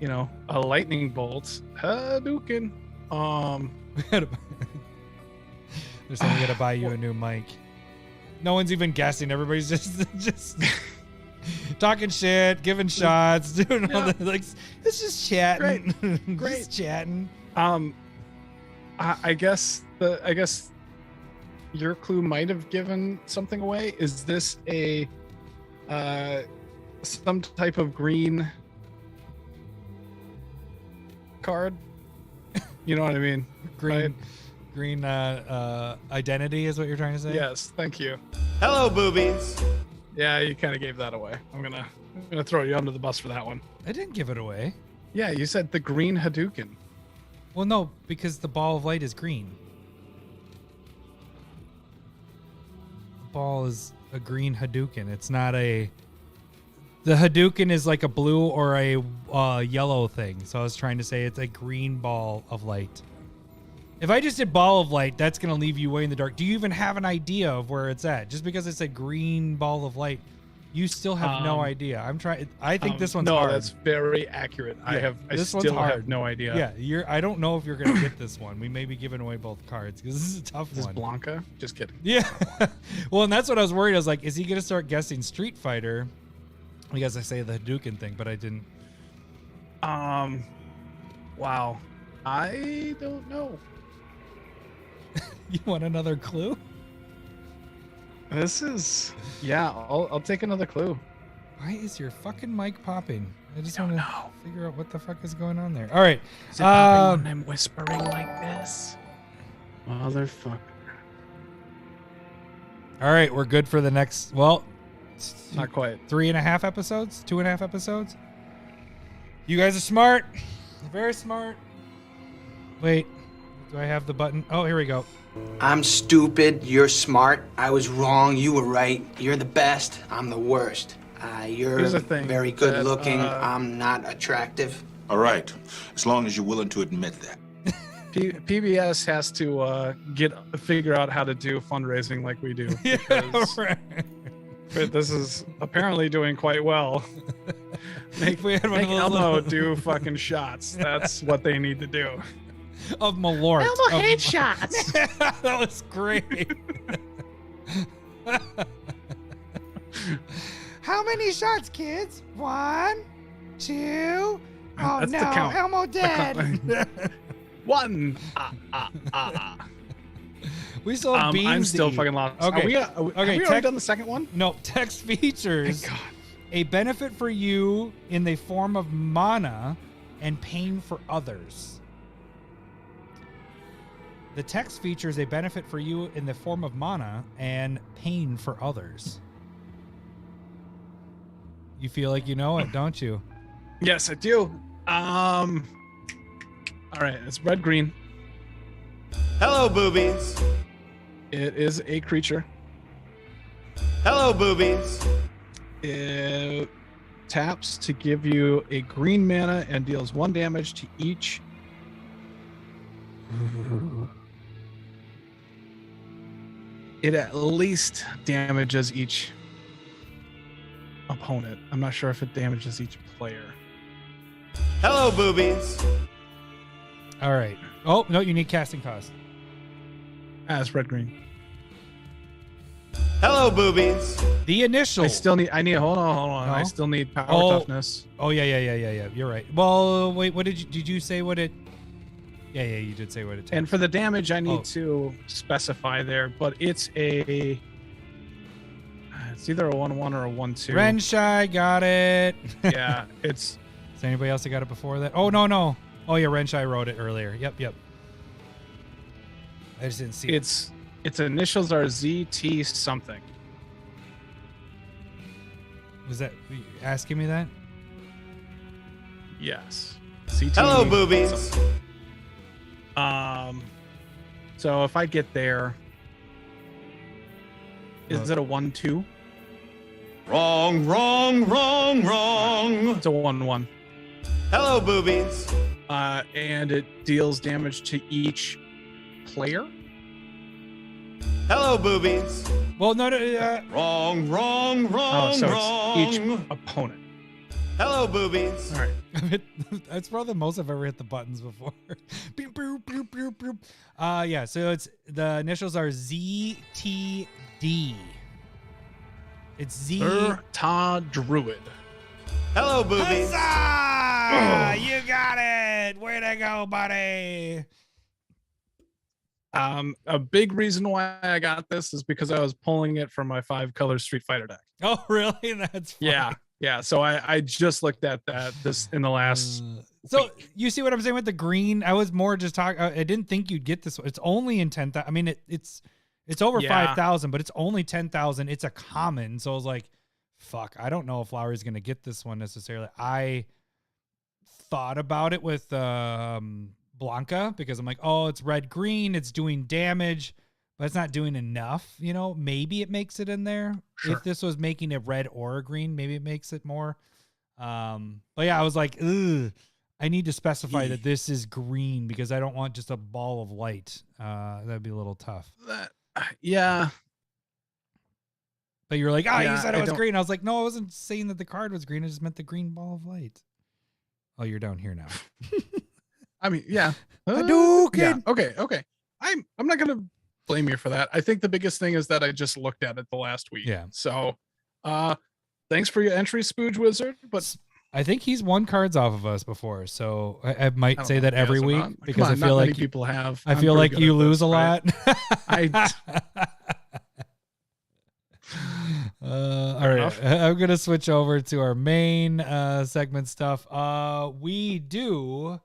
a lightning bolt. Hadouken. They're saying we gotta buy you a new mic. No one's even guessing. Everybody's just talking shit, giving shots, doing all the like. It's just chatting. Great. Just chatting. I guess your clue might have given something away. Is this a some type of green card? You know what I mean? Green. Right? Green identity is what you're trying to say? Yes, thank you. Hello, boobies. Yeah, you kind of gave that away. I'm gonna throw you under the bus for that one. I didn't give it away. Yeah, you said the green Hadouken. Well, no, because the ball of light is green. The ball is a green Hadouken. It's not a... The Hadouken is like a blue or a yellow thing. So I was trying to say it's a green ball of light. If I just did ball of light, that's going to leave you way in the dark. Do you even have an idea of where it's at? Just because it's a green ball of light, you still have no idea. I'm trying. I think this one's hard. No, that's very accurate. Yeah, I still have no idea. Yeah, I don't know if you're going to get this one. We may be giving away both cards because this is a tough one. Is Blanca? Just kidding. Yeah. Well, and that's what I was worried. I was like, is he going to start guessing Street Fighter? Because I say the Hadouken thing, but I didn't. Wow. I don't know. You want another clue? This is... Yeah, I'll take another clue. Why is your fucking mic popping? I just want to figure out what the fuck is going on there. All right. Is it popping when I'm whispering like this? Motherfucker. All right, we're good for the next... Well... Not quite. 3.5 episodes? 2.5 episodes? You guys are smart. Very smart. Wait. Do I have the button? Oh, here we go. I'm stupid. You're smart. I was wrong. You were right. You're the best. I'm the worst. You're very good looking. I'm not attractive. All right. As long as you're willing to admit that. PBS has to figure out how to do fundraising like we do. Yeah, right. But this is apparently doing quite well. Make Elmo do fucking shots. That's what they need to do. Of Malort. Elmo hates shots. That was great. How many shots, kids? 1, 2. Oh That's no, the count. Elmo dead. 1. We still have beans. I'm still to eat. fucking lost. Okay. Have we already done the second one? No, text features. Thank God. A benefit for you in the form of mana and pain for others. The text features a benefit for you in the form of mana and pain for others. You feel like you know it, don't you? Yes, I do. All right, it's red green. Hello, boobies. It is a creature. Hello, boobies. It taps to give you a green mana and deals 1 damage to each. It at least damages each opponent. I'm not sure if it damages each player. Hello, boobies. All right. Oh, no, you need casting cost. It's red green. Hello, boobies. The initial. I need hold on. No? I still need power toughness. Oh, yeah. You're right. Well, wait, what did you say what it? Yeah, you did say what it takes. And for the damage, I need to specify there, but it's either a 1/1 or a 1/2. Renshai got it. Yeah, it's. Is there anybody else that got it before that? Oh, no. Oh, yeah, Renshai wrote it earlier. Yep. I just didn't see it. Its initials are ZT something. Was that asking me that? Yes. CT. Hello, boobies. Something. So if I get there, is it a 1/2? Wrong. It's a 1/1. Hello, boobies. And it deals damage to each player. Hello, boobies. Well, no. Wrong. Oh, so it's each opponent. Hello, boobies. All right. That's probably the most I've ever hit the buttons before. Beep, boop, boop, boop, boop. Yeah, so it's the initials are ZTD. It's Z. Ta Druid. Hello, boobies. Huzzah! You got it. Way to go, buddy. A big reason why I got this is because I was pulling it from my 5-color Street Fighter deck. Oh, really? That's funny. Yeah. So I just looked at this in the last. So you see what I'm saying with the green? I was more just talking. I didn't think you'd get this. It's only in 10,000. I mean, it's over 5,000, but it's only 10,000. It's a common. So I was like, fuck, I don't know if Lowery's going to get this one necessarily. I thought about it with Blanca because I'm like, oh, it's red green. It's doing damage, but it's not doing enough. You know, maybe it makes it in there. Sure. If this was making it red or a green, maybe it makes it more. But yeah, I was like, ugh, I need to specify that this is green because I don't want just a ball of light. That'd be a little tough. Yeah. But you were like, you said it was green. I was like, no, I wasn't saying that the card was green. I just meant the green ball of light. Oh, you're down here now. I mean, yeah. Hadouken! Yeah. Okay. I'm not gonna blame you for that. I think the biggest thing is that I just looked at it the last week. Yeah. So thanks for your entry, Spooge Wizard. But I think he's won cards off of us before, so I might say that every week because I feel like people have. I feel like you lose a lot. All right, I'm gonna switch over to our main segment stuff. We do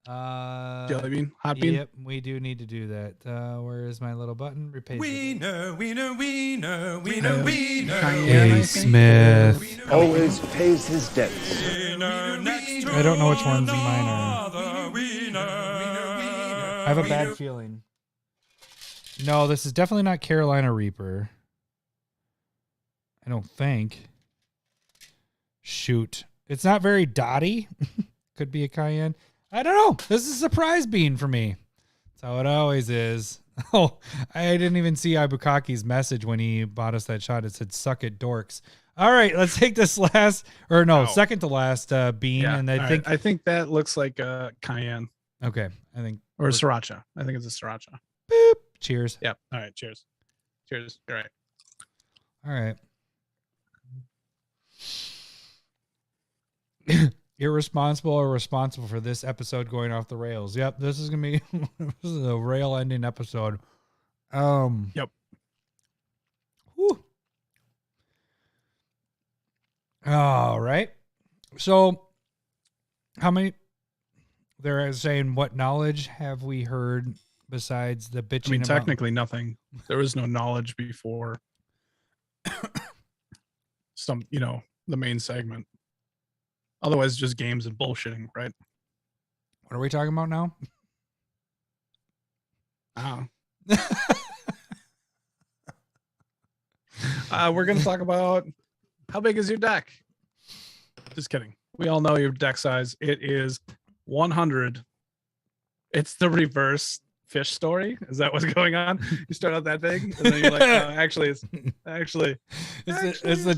jelly bean, hot bean. Yep, we do need to do that. Where is my little button? Repaste. Wiener. Hey, Smith. Always pays his debts. I don't know which ones mine are. I have a bad feeling. No, this is definitely not Carolina Reaper. I don't think. Shoot. It's not very dotty. Could be a cayenne. I don't know. This is a surprise bean for me. That's how it always is. Oh, I didn't even see Ibukaki's message when he bought us that shot. It said, suck it, dorks. All right, let's take this second to last bean, Yeah. and I think that looks like cayenne. Okay, I think or sriracha. I think it's a sriracha. Boop. Cheers. Yep. All right. Cheers. Cheers. All right. All right. Irresponsible or responsible for this episode going off the rails. Yep, this is gonna be this is a rail ending episode. Yep. Whew. All right. So, how many? They're saying, what knowledge have we heard besides the bitching? I mean, about- technically nothing. There was no knowledge before the main segment. Otherwise, just games and bullshitting, right? What are we talking about now? We're going to talk about how big is your deck? Just kidding. We all know your deck size. It is 100. It's the reverse fish story. Is that what's going on? You start out that big, and then you're like, actually, it's the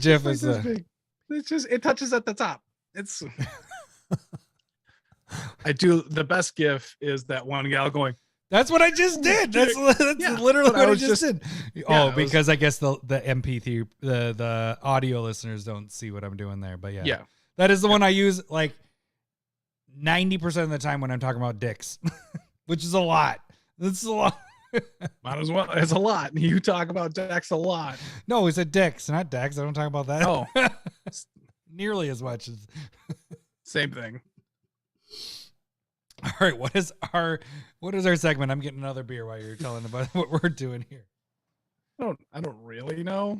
GIF. Like this big. It's just, it touches at the top. It's. I do. The best GIF is that one gal going. That's what I just did. That's literally what I just did. Because I guess the MP3, the audio listeners don't see what I'm doing there. But yeah. That is the one I use like 90% of the time when I'm talking about dicks, which is a lot. That's a lot. Might as well. It's a lot. You talk about decks a lot. No, it's a dicks, not decks. I don't talk about that. Oh, nearly as much as. Same thing. All right, what is our segment? I'm getting another beer while you're telling about what we're doing here. I don't really know.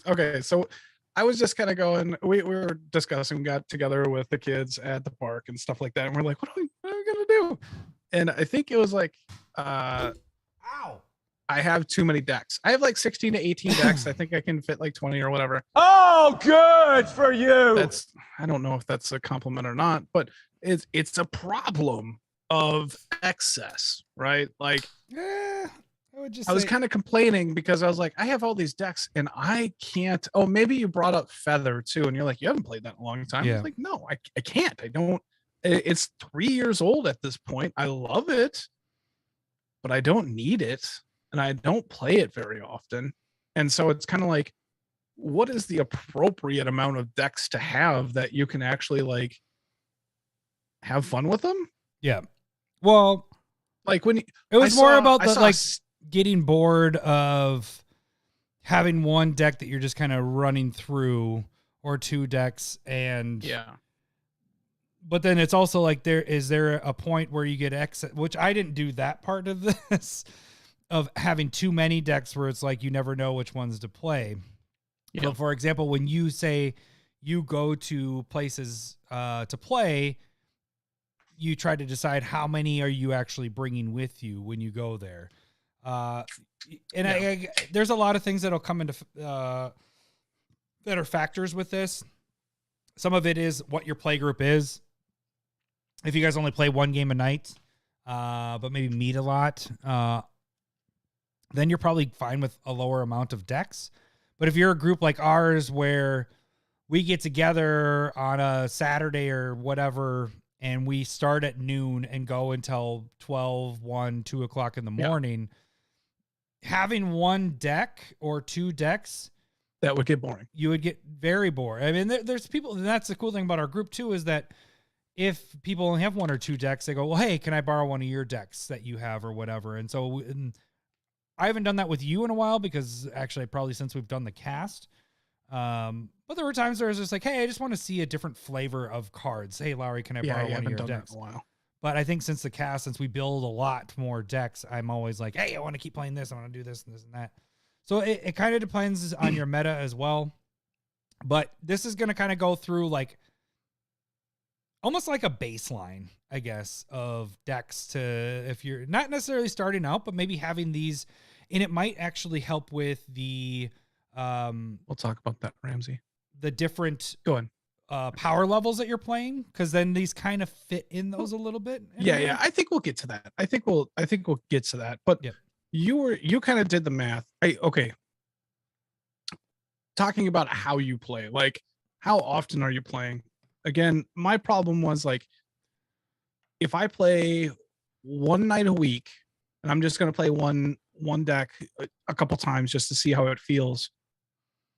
Okay, so I was just kind of going. We were discussing. We got together with the kids at the park and stuff like that, and we're like, what are we gonna do? And I think it was like, ow! I have too many decks. I have like 16 to 18 decks. I think I can fit like 20 or whatever. Oh, good for you. I don't know if that's a compliment or not, but it's a problem of excess, right? Like, I was kind of complaining because I was like, I have all these decks and I can't. Oh, maybe you brought up Feather too, and you're like, you haven't played that in a long time. Yeah. I was like, no, I can't. I don't. It's 3 years old at this point. I love it, but I don't need it, and I don't play it very often. And so it's kind of like, what is the appropriate amount of decks to have that you can actually like have fun with them? Yeah. Well, like when it was more about the getting bored of having one deck that you're just kind of running through, or two decks, and but then it's also like, is there a point where you get excess, which I didn't do that part of this, of having too many decks where it's like you never know which ones to play. Yeah. So for example, when you say you go to places to play, you try to decide how many are you actually bringing with you when you go there. There's a lot of things that'll come into that are factors with this. Some of it is what your play group is. If you guys only play one game a night, but maybe meet a lot, then you're probably fine with a lower amount of decks. But if you're a group like ours where we get together on a Saturday or whatever, and we start at noon and go until 12, 1, 2 o'clock in the morning, having one deck or two decks, that would get boring. You would get very bored. I mean, there's people, and that's the cool thing about our group too, is that if people only have one or two decks, they go, well, hey, can I borrow one of your decks that you have or whatever? And so I haven't done that with you in a while, because actually probably since we've done the cast. But there were times where I was just like, hey, I just want to see a different flavor of cards. Hey, Lowery, can I borrow one of your decks? In a while. But I think since the cast, since we build a lot more decks, I'm always like, hey, I want to keep playing this. I want to do this and this and that. So it kind of depends on your meta as well. But this is going to kind of go through like almost like a baseline, I guess, of decks to, if you're not necessarily starting out, but maybe having these, and it might actually help with the we'll talk about that, Ramsey. The different go on power levels that you're playing, because then these kind of fit in those a little bit. Yeah. I think we'll get to that. I think we'll get to that. But you kind of did the math. Okay. talking about how you play, like how often are you playing? Again, my problem was like, if I play one night a week and I'm just going to play one deck a couple times just to see how it feels,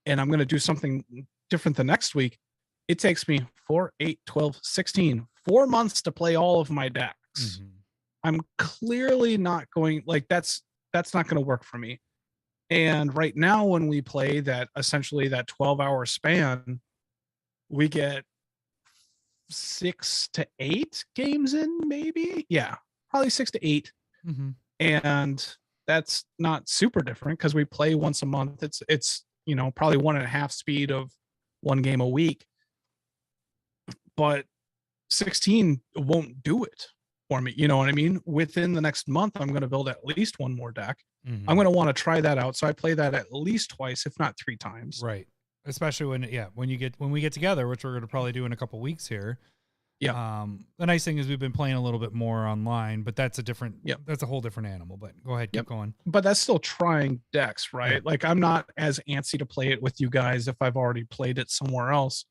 and I'm going to do something different the next week, it takes me 4, 8, 12, 16, 4 months to play all of my decks. Mm-hmm. I'm clearly not going, like, that's not going to work for me. And right now, when we play that, essentially that 12-hour span, we get 6 to 8 games in, maybe. Yeah, probably 6 to 8. Mm-hmm. And that's not super different because we play once a month. It's you know, probably 1.5 speed of one game a week. But 16 won't do it for me. You know what I mean? Within the next month, I'm going to build at least one more deck. Mm-hmm. I'm going to want to try that out. So I play that at least twice, if not 3 times. Right. Especially when we get together, which we're going to probably do in a couple weeks here. Yeah. The nice thing is we've been playing a little bit more online, but that's a whole different animal. But go ahead, keep going. But that's still trying decks, right? Yeah. Like, I'm not as antsy to play it with you guys if I've already played it somewhere else.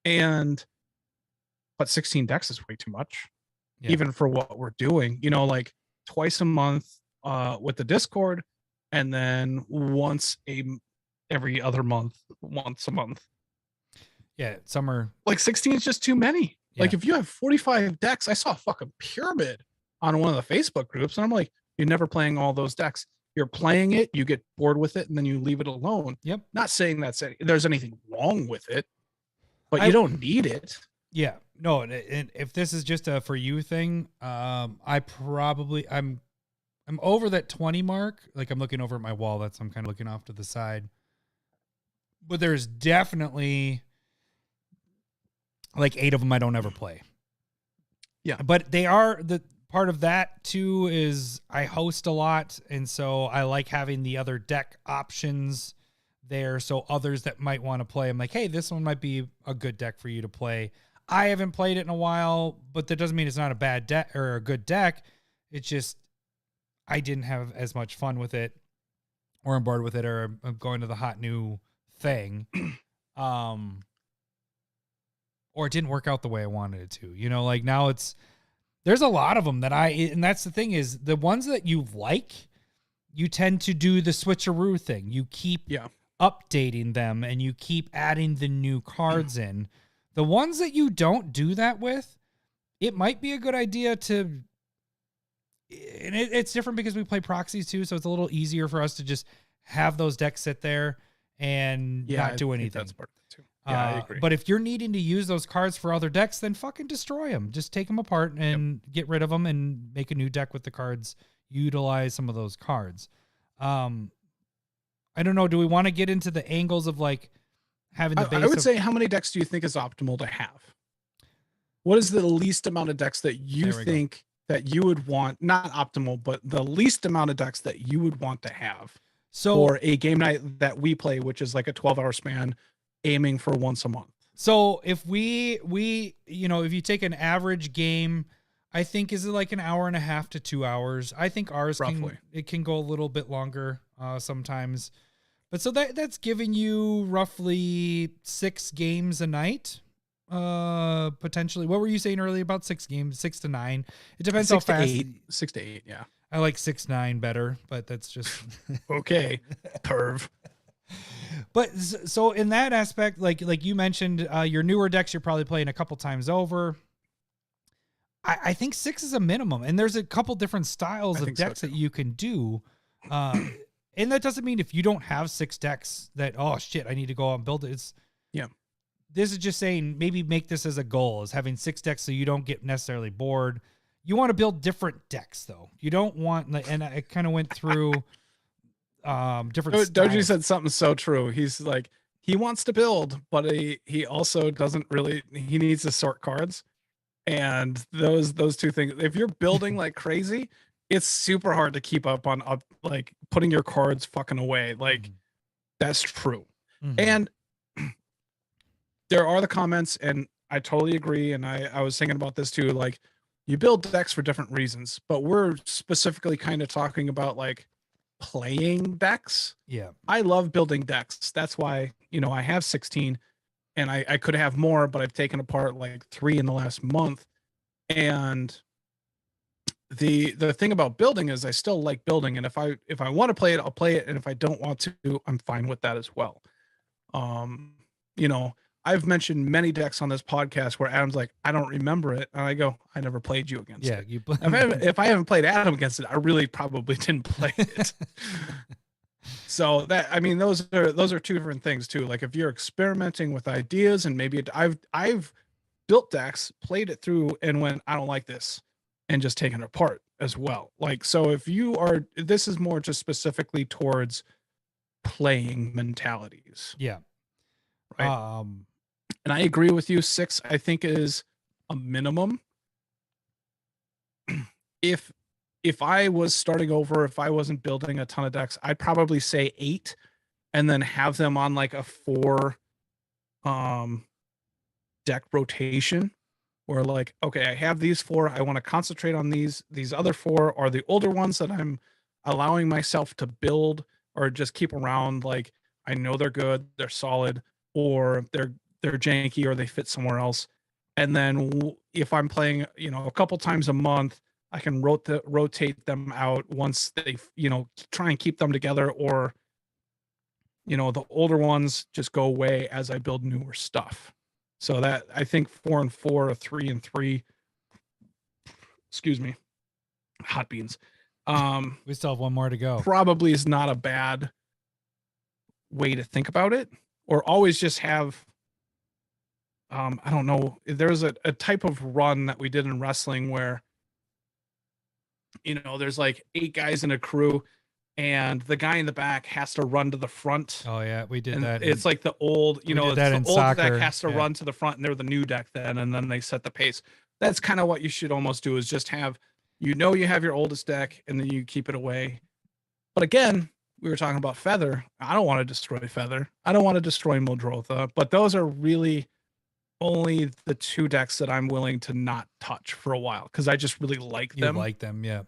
But 16 decks is way too much, even for what we're doing. You know, like twice a month with the Discord, and then every other month, once a month. Yeah, summer. Like 16 is just too many. Yeah. Like, if you have 45 decks, I saw a fucking pyramid on one of the Facebook groups, and I'm like, you're never playing all those decks. You're playing it, you get bored with it, and then you leave it alone. Yep. Not saying there's anything wrong with it, but you don't need it. Yeah. No, and if this is just a for you thing, I'm over that 20 mark. Like, I'm looking over at my wall. I'm kind of looking off to the side. But there's definitely like 8 of them I don't ever play. Yeah. But they are the part of that too is I host a lot. And so I like having the other deck options there. So others that might want to play, I'm like, hey, this one might be a good deck for you to play. I haven't played it in a while, but that doesn't mean it's not a bad deck or a good deck. It's just, I didn't have as much fun with it, or I'm bored with it, or I'm going to the hot new thing. Or it didn't work out the way I wanted it to, you know, like now there's a lot of them and that's the thing is the ones that you like, you tend to do the switcheroo thing. You keep updating them and you keep adding the new cards in. The ones that you don't do that with, it might be a good idea to, and it's different because we play proxies too. So it's a little easier for us to just have those decks sit there and not do anything. That's part of it too. Yeah, I agree. But if you're needing to use those cards for other decks, then fucking destroy them. Just take them apart and get rid of them and make a new deck with the cards. Utilize some of those cards. I don't know. Do we want to get into the angles of like having the base? I would say, how many decks do you think is optimal to have? What is the least amount of decks that you think that you would want? Not optimal, but the least amount of decks that you would want to have for a game night that we play, which is like a 12-hour span, aiming for once a month. So if we if you take an average game, I think is it like an hour and a half to 2 hours. I think ours can go a little bit longer sometimes. But so that's giving you roughly 6 games a night, potentially. What were you saying earlier about 6 games, 6 to 9? It depends how fast. 6 to 8, yeah. I like 6-9 better, but that's just okay. Perv. But so in that aspect, like you mentioned, your newer decks you're probably playing a couple times over. I think 6 is a minimum, and there's a couple different styles of decks that you can do. And that doesn't mean if you don't have 6 decks that, oh shit, I need to go out and build it. This is just saying maybe make this as a goal, is having 6 decks so you don't get necessarily bored. You want to build different decks though. You don't want, and I kind of went through different styles. Doji said something so true. He's like, he wants to build, but he also doesn't really, he needs to sort cards. And those two things, if you're building like crazy, it's super hard to keep up on like putting your cards fucking away. Like that's true. And there are the comments, and I totally agree. And I was thinking about this too. Like, you build decks for different reasons, but we're specifically kind of talking about like playing decks. Yeah. I love building decks. That's why I have 16 and I could have more, but I've taken apart like 3 in the last month. And the thing about building is I still like building. And if I want to play it, I'll play it. And if I don't want to, I'm fine with that as well. I've mentioned many decks on this podcast where Adam's like, I don't remember it. And I go, I never played you against it. If I haven't played Adam against it, I really probably didn't play it. So those are two different things too. Like if you're experimenting with ideas and maybe I've built decks, played it through and went, I don't like this, and just taken it apart as well. Like, so if this is more just specifically towards playing mentalities. Yeah. Right. And I agree with you. 6, I think, is a minimum. If I was starting over, if I wasn't building a ton of decks, I'd probably say 8 and then have them on like a 4 deck rotation where like, okay, I have these 4. I want to concentrate on these other 4 are the older ones that I'm allowing myself to build or just keep around. Like I know they're good, they're solid, or they're janky or they fit somewhere else. And then if I'm playing, a couple times a month, I can rotate them out once they, try and keep them together, or, the older ones just go away as I build newer stuff. So that I think 4 and 4 or 3 and 3, excuse me, hot beans. We still have one more to go. Probably is not a bad way to think about it, or always just have, I don't know. There's a type of run that we did in wrestling where, there's like 8 guys in a crew and the guy in the back has to run to the front. Oh yeah, we did that. It's like the old, it's the old soccer. deck has to run to the front, and they're the new deck then, and then they set the pace. That's kind of what you should almost do, is just have, you have your oldest deck and then you keep it away. But again, we were talking about Feather. I don't want to destroy Feather. I don't want to destroy Muldrotha, but those are really only the 2 decks that I'm willing to not touch for a while because I just really like them. You like them, yeah.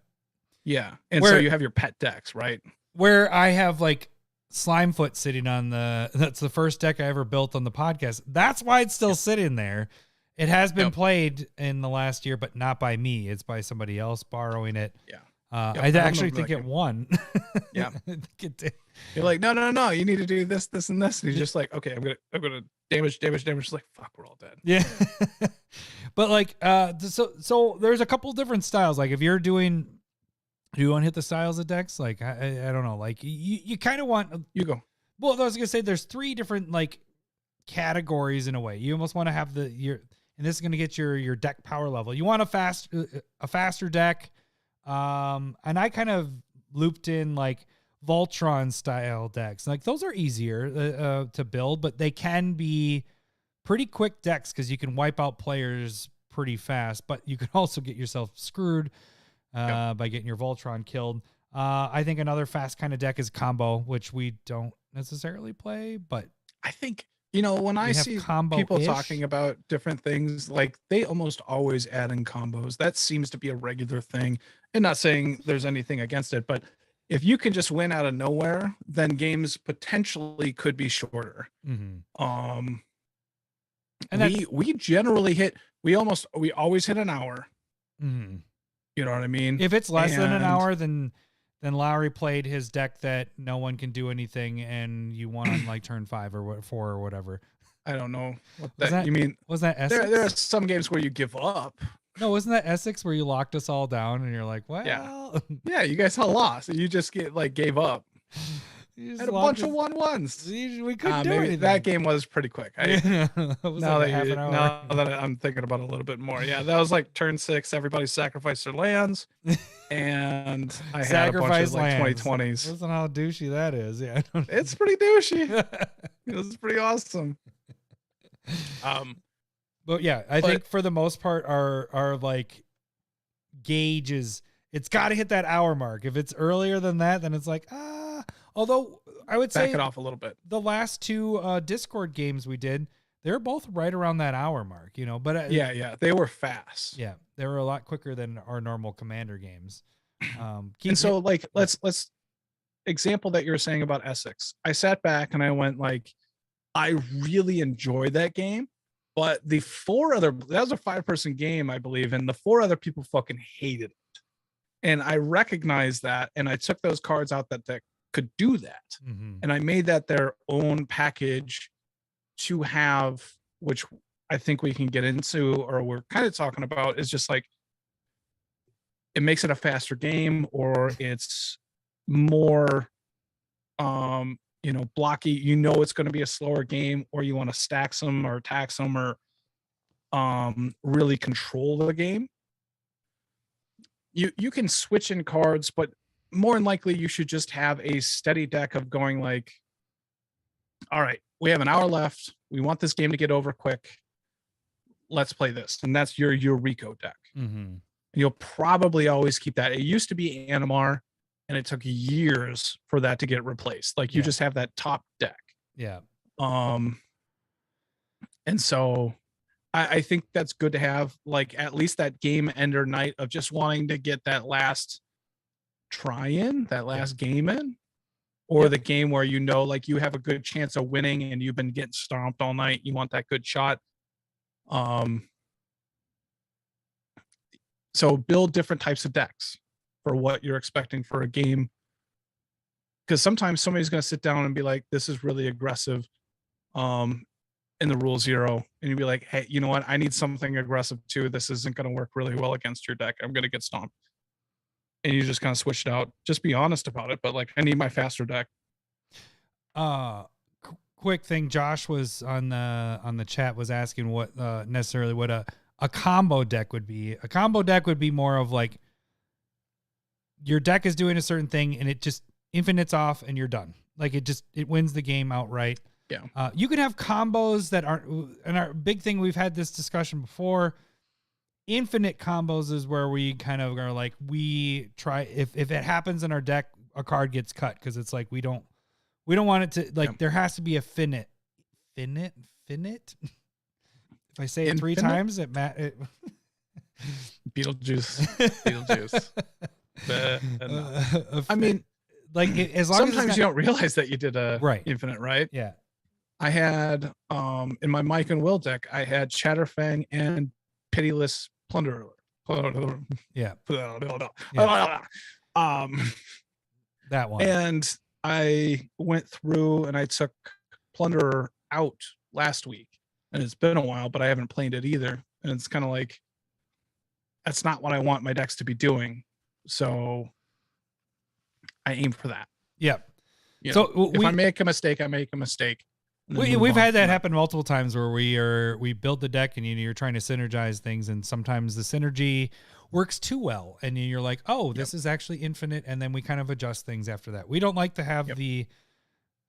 Yeah. And so you have your pet decks, right? Where I have like Slimefoot sitting on that's the first deck I ever built on the podcast. That's why it's still sitting there. It has been played in the last year, but not by me. It's by somebody else borrowing it. Yeah. I actually think it won. Yeah. I think it did. You're like, no, you need to do this, this, and this. And he's just like, okay, I'm gonna damage. Just like, fuck, we're all dead. Yeah. But like, so there's a couple different styles. Like if you're doing, do you want to hit the styles of decks? Like, I don't know. Like you kind of want, you go. Well, I was going to say there's 3 different like categories in a way. You almost want to have and this is going to get your deck power level. You want a faster deck. And I kind of looped in like Voltron style decks. Like those are easier to build, but they can be pretty quick decks because you can wipe out players pretty fast, but you can also get yourself screwed by getting your Voltron killed. I think another fast kind of deck is Combo, which we don't necessarily play, but I think, when I see people talking about different things, like they almost always add in combos. That seems to be a regular thing. And not saying there's anything against it, but if you can just win out of nowhere, then games potentially could be shorter. Mm-hmm. And we generally we always hit an hour. Mm-hmm. You know what I mean? If it's less than an hour, then Lowery played his deck that no one can do anything, and you won on like turn 5 or 4 or whatever. I don't know what that you mean. Was that Essex? There are some games where you give up. No, wasn't that Essex where you locked us all down and you're like, well, yeah, you guys all lost. You just gave up. Had a bunch of 1-1s. We couldn't do anything. That game was pretty quick. Now that I'm thinking about it a little bit more, yeah, that was like turn 6. Everybody sacrificed their lands, and I had a bunch of like 2020s. Listen how douchey that is. Yeah, it's pretty douchey. It was pretty awesome. But yeah, I think for the most part, our like gauge is it's got to hit that hour mark. If it's earlier than that, then it's like Although I would say back it off a little bit. The last 2 Discord games we did, they're both right around that hour mark, But yeah, they were fast. Yeah, they were a lot quicker than our normal Commander games. And so, like, let's example that you were saying about Essex. I sat back and I went like, I really enjoyed that game. But that was a 5-person game, I believe, and the 4 other people fucking hated it. And I recognized that, and I took those cards out that could do that. Mm-hmm. And I made that their own package to have, which I think we can get into, or we're kind of talking about, is just like, it makes it a faster game, or it's more blocky. It's going to be a slower game, or you want to stack some or tax them, or really control the game. You can switch in cards, but more than likely you should just have a steady deck of going like, all right, we have an hour left, we want this game to get over quick, let's play this. And that's your Rico deck. Mm-hmm. You'll probably always keep that. It used to be Animar, and it took years for that to get replaced. Like, you just have that top deck. Yeah. And so I think that's good to have, like, at least that game ender night of just wanting to get that last try in, that last game in, or the game where like you have a good chance of winning and you've been getting stomped all night. You want that good shot. So build different types of decks for what you're expecting for a game. Because sometimes somebody's going to sit down and be like, this is really aggressive in the rule 0. And you'd be like, hey, you know what? I need something aggressive too. This isn't going to work really well against your deck. I'm going to get stomped. And you just kind of switch it out. Just be honest about it. But like, I need my faster deck. Quick thing. Josh was on the chat, was asking what necessarily what a combo deck would be. A combo deck would be more of like, your deck is doing a certain thing and it just infinites off and you're done. Like, it wins the game outright. Yeah. You could have combos that aren't, and our big thing, we've had this discussion before. Infinite combos is where we kind of are like, we try, if it happens in our deck, a card gets cut, because it's like, we don't want it to, like, there has to be a finite. If I say it 3 times, Beetlejuice. I mean, like, as long sometimes as you don't realize that you did a infinite, right? Yeah. I had in my Mike and Will deck, I had Chatterfang and Pitiless Plunderer. Yeah. That one. And I went through and I took Plunderer out last week, and it's been a while, but I haven't played it either. And it's kind of like, that's not what I want my decks to be doing. So I aim for that. Yep. You know, if I make a mistake, I make a mistake. We've had that happen multiple times where we build the deck and you're trying to synergize things, and sometimes the synergy works too well and you're like, oh, this is actually infinite, and then we kind of adjust things after that. We don't like to have the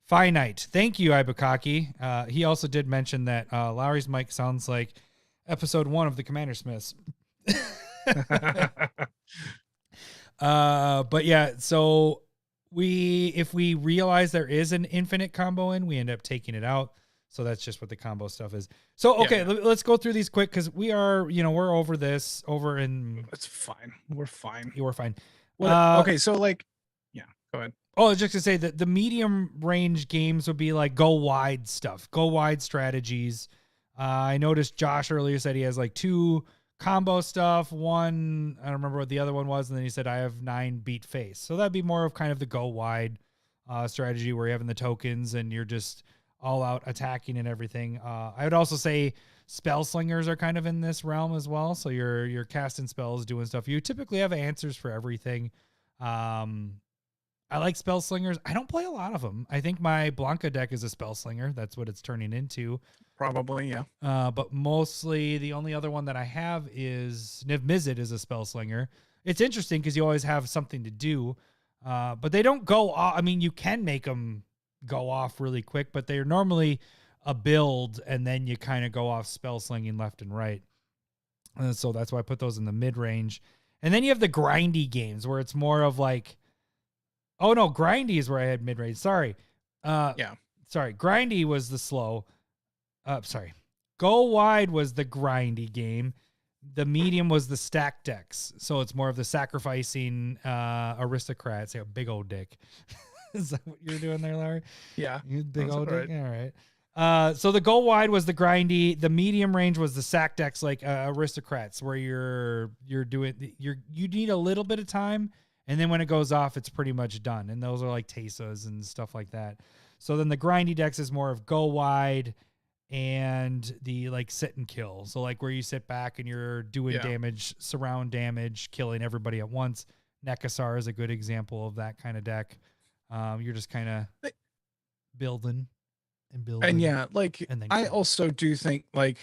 finite. Thank you, Ibukaki. He also did mention that Lowery's mic sounds like episode 1 of the CommanderSmiths. But yeah, so if we realize there is an infinite combo in, we end up taking it out. So that's just what the combo stuff is. So, okay, let's go through these quick, because we are, we're over this over in. It's fine. We're fine. We're fine. Okay. So like, go ahead. Oh, just to say that the medium range games would be like go wide stuff, go wide strategies. I noticed Josh earlier said he has like 2 combo stuff. One, I don't remember what the other one was. And then he said, I have 9 beat face. So that'd be more of kind of the go wide strategy, where you're having the tokens and you're just all out attacking and everything. I would also say spell slingers are kind of in this realm as well. So you're casting spells, doing stuff. You typically have answers for everything. I like spell slingers. I don't play a lot of them. I think my Blanca deck is a spell slinger. That's what it's turning into. Probably, yeah. But mostly the only other one that I have is Niv Mizzet is a spell slinger. It's interesting because you always have something to do, but they don't go off. I mean, you can make them go off really quick, but they're normally a build, and then you kind of go off spell slinging left and right. So that's why I put those in the mid range. And then you have the grindy games where it's more of like, oh no, grindy is where I had mid range. Sorry. Sorry. Grindy was the slow. Go wide was the grindy game. The medium was the stack decks. So it's more of the sacrificing aristocrats. A big old dick. Is that what you're doing there, Larry? Yeah. You big old dick? All right. So the go wide was the grindy. The medium range was the sack decks, like Aristocrats, where you need a little bit of time, and then when it goes off, it's pretty much done. And those are like Tesas and stuff like that. So then the grindy decks is more of go wide and the like sit and kill. So like where you sit back and you're doing damage, surround damage, killing everybody at once. Nekasar is a good example of that kind of deck. You're just kind of building. And yeah, like I also do think like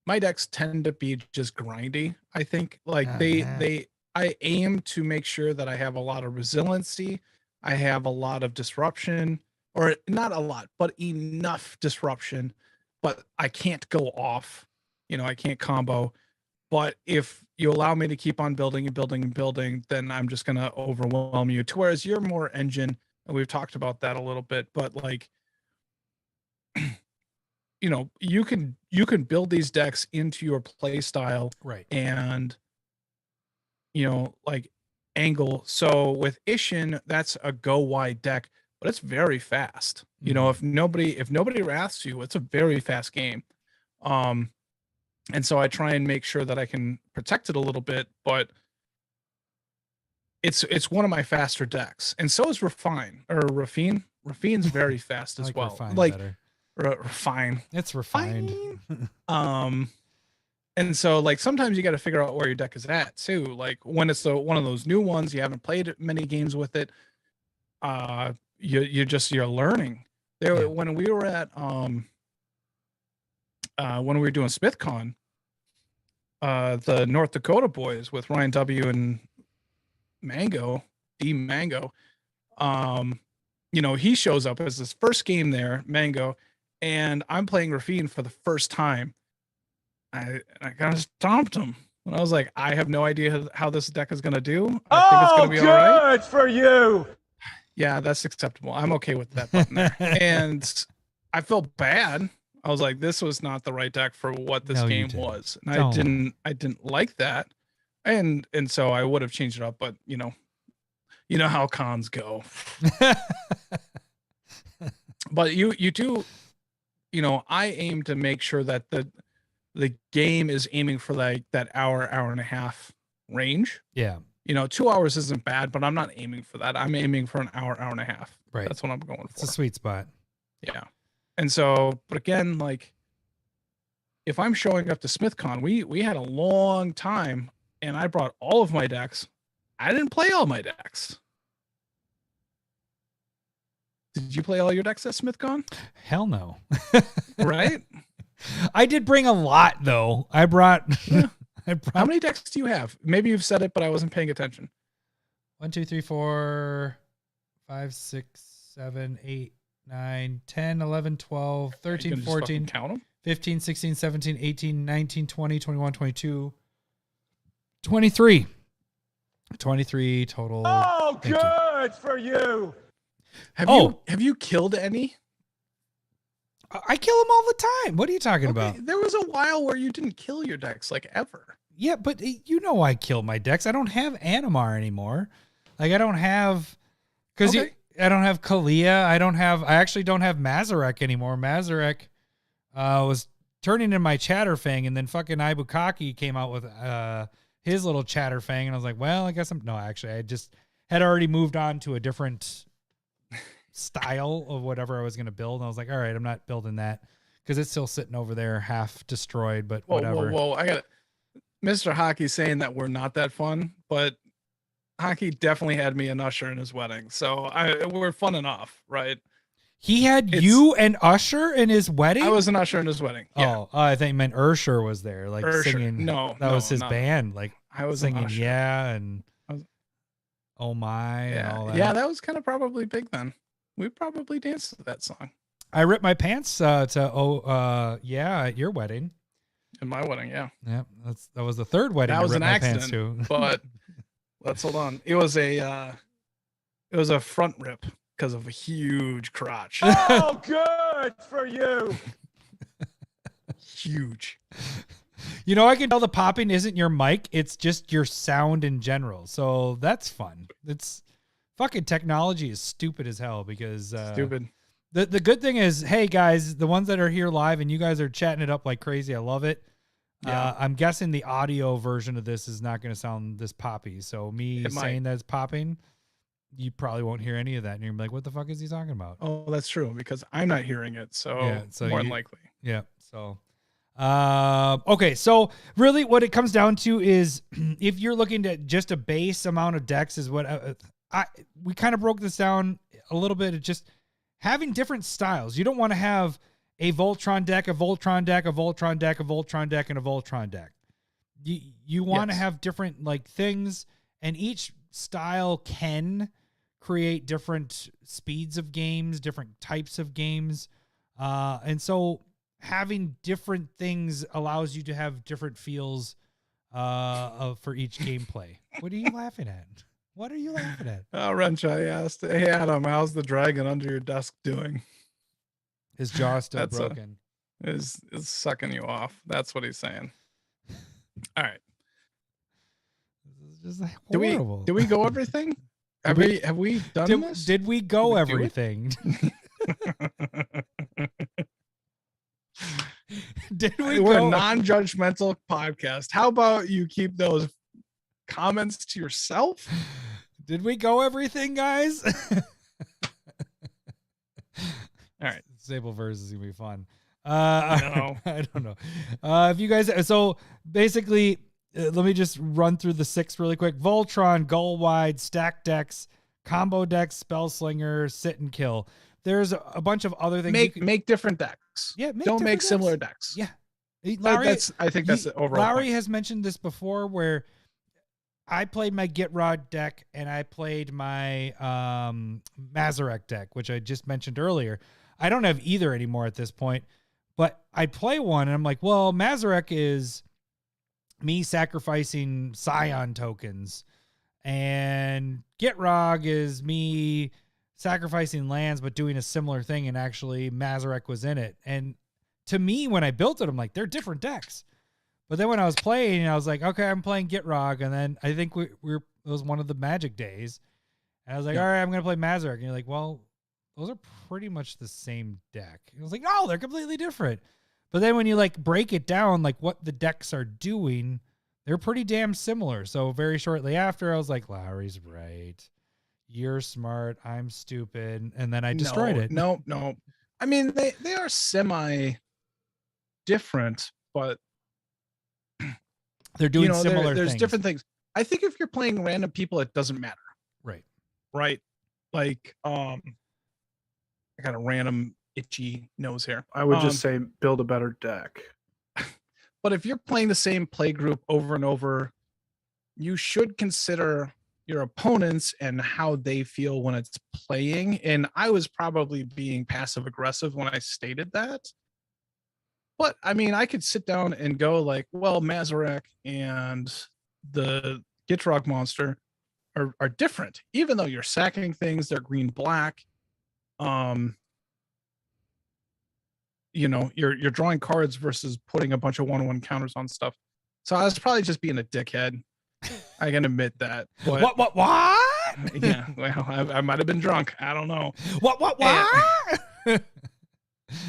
my decks tend to be just grindy. I think like I aim to make sure that I have a lot of resiliency. I have a lot of disruption, or not a lot, but enough disruption, but I can't go off, I can't combo. But if you allow me to keep on building and building and building, then I'm just going to overwhelm you, to whereas you're more engine. And we've talked about that a little bit, but like, you can build these decks into your play style, right? And like angle. So with Ishin, that's a go wide deck, but it's very fast. If nobody wraths you, it's a very fast game. And so I try and make sure that I can protect it a little bit, but it's one of my faster decks, and so is Refine or Rafine. Rafine's very fast as well. Like Refine. It's refined. And so like sometimes you got to figure out where your deck is at too. Like when it's one of those new ones, you haven't played many games with it. You're learning. When we were at when we were doing SmithCon, the North Dakota boys with Ryan W and D Mango, he shows up as his first game there, Mango, and I'm playing Rafine for the first time. I kind of stomped him. And I was like, I have no idea how this deck is going to do. I think it's going to be all right. Good for you. Yeah, that's acceptable. I'm okay with that button there. And I felt bad. I was like, this was not the right deck for what this game was. And I didn't like that. And so I would have changed it up, but you know how cons go. But you do, I aim to make sure that the game is aiming for like that hour and a half range. Yeah. 2 hours isn't bad, but I'm not aiming for that. I'm aiming for an hour and a half. Right. That's what I'm going for. It's a sweet spot. Yeah. And so, but again, like if I'm showing up to SmithCon, we had a long time and I brought all of my decks. I didn't play all my decks. Did you play all your decks at SmithCon? Hell no. Right? I did bring a lot though. I brought How many decks do you have? Maybe you've said it, but I wasn't paying attention. 1, 2, 3, 4, 5, 6, 7, 8, 9, 10, 11, 12, 13, 14, count them? 15, 16, 17, 18, 19, 20, 21, 22, 23. 23 total. Oh, good for you. Have you killed any? I kill them all the time. What are you talking about? There was a while where you didn't kill your decks like ever. Yeah, but I kill my decks. I don't have Animar anymore. Like I don't have, because I don't have Kalia. I actually don't have Mazarek anymore. Mazarek was turning in my Chatterfang, and then fucking Ibukaki came out with his little Chatterfang, and I was like, well, I guess I just had already moved on to a different style of whatever I was going to build. And I was like, all right, I'm not building that because it's still sitting over there half destroyed, but whatever. Whoa. I got it. Mr. Hockey saying that we're not that fun, but Hockey definitely had me an usher in his wedding. So we're fun enough, right? He had you and Usher in his wedding? I was an usher in his wedding. Yeah. Oh, I think you meant Ursher was there, like singing. No, that was his band. Like I was singing, and oh my, and all that. Yeah, that was kind of probably big then. We probably danced to that song. I ripped my pants at your wedding. In my wedding, yeah. Yeah, that was the third wedding. That was an accident, too. But let's hold on. It was a front rip because of a huge crotch. Oh, good for you. Huge. I can tell the popping isn't your mic. It's just your sound in general. So that's fun. It's fucking technology is stupid as hell because stupid. The good thing is, hey guys, the ones that are here live and you guys are chatting it up like crazy. I love it. Yeah. I'm guessing the audio version of this is not going to sound this poppy. So me saying that it's popping, you probably won't hear any of that. And you're like, what the fuck is he talking about? Oh, that's true because I'm not hearing it. So, more than likely. Yeah. So, okay. So really what it comes down to is if you're looking to just a base amount of decks is what we kind of broke this down a little bit of just having different styles. You don't want to have a Voltron deck, a Voltron deck, a Voltron deck, a Voltron deck, and a Voltron deck. You want to have different like things, and each style can create different speeds of games, different types of games. And so having different things allows you to have different feels for each gameplay. What are you laughing at? What are you laughing at? Oh, Wrench, I asked, hey, Adam, how's the dragon under your desk doing? His jaw's still broken. Is sucking you off. That's what he's saying. All right. This is just horrible. Did we go everything? Have we done this? Did we go everything? We're a non-judgmental podcast. How about you keep those comments to yourself? Did we go everything, guys? All right. Sable verse is gonna be fun. No. I don't know. If you guys, so basically, let me just run through the 6 really quick. Voltron, Gull Wide, Stack Decks, Combo Decks, Spell Slinger, Sit and Kill. There's a bunch of other things. Make different decks. Yeah, don't make similar decks. Yeah, Lowery, I think that's the overall. Lowery point. has mentioned this before, where I played my Get Rod deck and I played my Mazarek deck, which I just mentioned earlier. I don't have either anymore at this point, but I play one and I'm like, well, Mazarek is me sacrificing Scion tokens, and Gitrog is me sacrificing lands but doing a similar thing, and actually Mazarek was in it. And to me, when I built it, I'm like, they're different decks. But then when I was playing, I was like, okay, I'm playing Gitrog, and then I think it was one of the Magic days, and I was like, all right, I'm gonna play Mazarek, and you're like, well, those are pretty much the same deck. I was like, no, they're completely different. But then when you like break it down, like what the decks are doing, they're pretty damn similar. So very shortly after, I was like, Lowery's right. You're smart. I'm stupid. And then I destroyed it. No. I mean, they are semi different, but they're doing similar there's things. different things. I think if you're playing random people, it doesn't matter. Right. Like, I got a random itchy nose here. I would just say build a better deck. But if you're playing the same play group over and over, you should consider your opponents and how they feel when it's playing. And I was probably being passive aggressive when I stated that. But I mean, I could sit down and go like, well, Mazarek and the Gitrog monster are different, even though you're sacking things, they're green-black. You're drawing cards versus putting a bunch of 1/1 counters on stuff. So I was probably just being a dickhead. I can admit that. But, What? Yeah, well, I might have been drunk. I don't know. What? This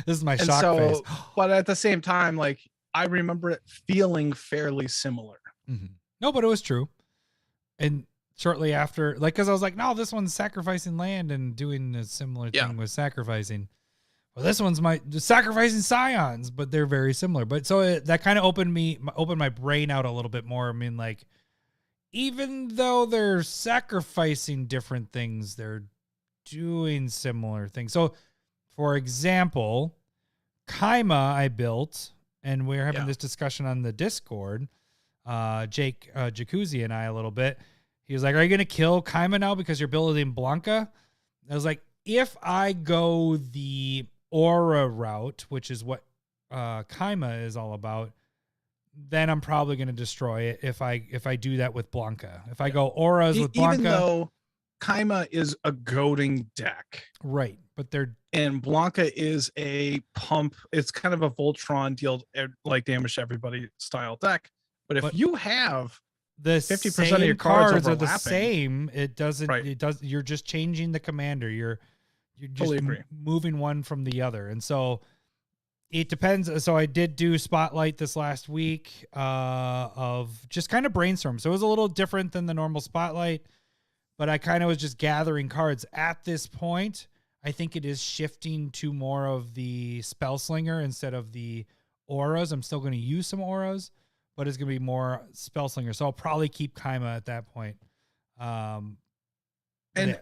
is my shock face. But at the same time, like, I remember it feeling fairly similar. Mm-hmm. No, but it was true. And shortly after, like, because I was like, no, this one's sacrificing land and doing a similar thing with sacrificing. Well, this one's sacrificing Scions, but they're very similar. But so that kind of opened my brain out a little bit more. I mean, like, even though they're sacrificing different things, they're doing similar things. So, for example, Kaima I built, and we were having this discussion on the Discord. Jake Jacuzzi and I a little bit. He was like, "Are you gonna kill Kaima now because you're building Blanca?" I was like, "If I go the Aura route, which is what Kaima is all about, then I'm probably going to destroy it if I do that with Blanca. If I go auras with Blanca." Even though Kaima is a goading deck. Right. But and Blanca is a pump. It's kind of a Voltron deal like damage to everybody style deck. But if you have the 50% of your cards are the same, it doesn't, right. it does. You're just changing the commander. You're you're just Totally agree. moving one from the other. And so it depends. So I did do Spotlight this last week of just kind of brainstorm. So it was a little different than the normal Spotlight, but I kind of was just gathering cards. At this point, I think it is shifting to more of the Spell Slinger instead of the auras. I'm still going to use some auras, but it's going to be more Spell Slinger. So I'll probably keep Kaima at that point. And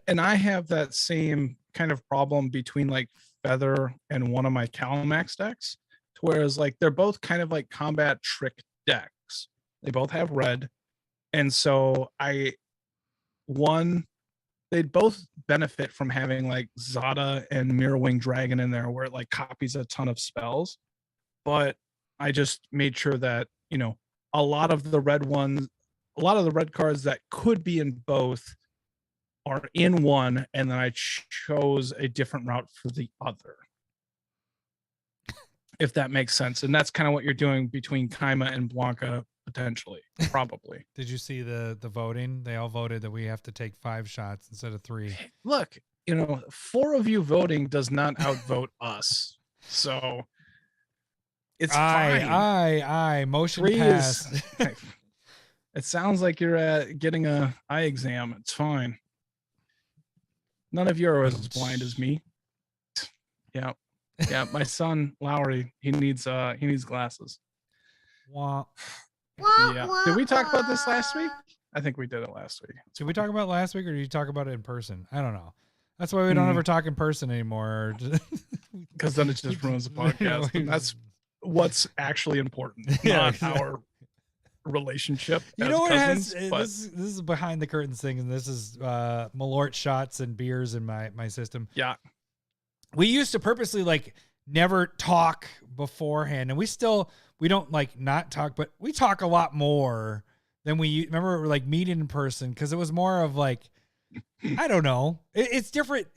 I have that same kind of problem between like Feather and one of my Calmax decks, to whereas like they're both kind of like combat trick decks. They both have red, and so they'd both benefit from having like Zada and Mirrorwing Dragon in there, where it like copies a ton of spells. But I just made sure that, you know, a lot of the red cards that could be in both are in one, and then I chose a different route for the other, if that makes sense. And that's kind of what you're doing between Kaima and Blanca, potentially, probably. Did you see the voting? They all voted that we have to take 5 shots instead of 3. Look, you know, 4 of you voting does not outvote us, so it's fine. Aye. Motion 3 passed. It sounds like you're getting a eye exam. It's fine. None of you are as blind as me. Yeah. My son Lowery, he needs glasses. Wah. Yeah. Did we talk about this last week? I think we did it last week. Did we talk about it last week, or did you talk about it in person? I don't know. That's why we don't ever talk in person anymore. Because then it just ruins the podcast. And that's what's actually important, not our relationship. You know what cousins, this is behind the curtains thing, and this is Malort shots and beers in my system. Yeah. We used to purposely like never talk beforehand, and we don't like not talk, but we talk a lot more than we remember like meeting in person, because it was more of like, I don't know. It's different.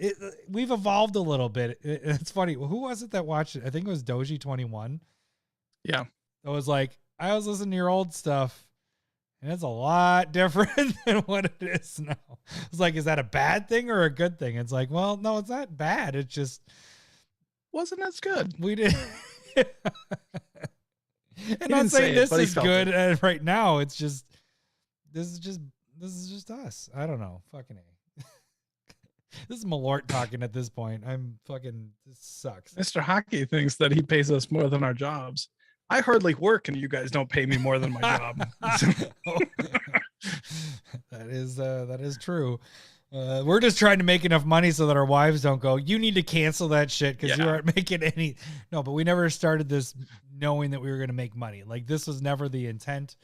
We've evolved a little bit. It's funny. Who was it that watched it? I think it was Doji21. Yeah. It was like, I was listening to your old stuff, and it's a lot different than what it is now. It's like, is that a bad thing or a good thing? It's like, well, no, it's not bad. It just wasn't as good. We did. And not saying this is good right now. It's just, this is just us. I don't know. Fucking A. This is Malort talking at this point. This sucks. Mr. Hockey thinks that he pays us more than our jobs. I hardly work, and you guys don't pay me more than my job. That is true. We're just trying to make enough money so that our wives don't go, you need to cancel that shit because you aren't making any. No, but we never started this knowing that we were going to make money. Like, this was never the intent.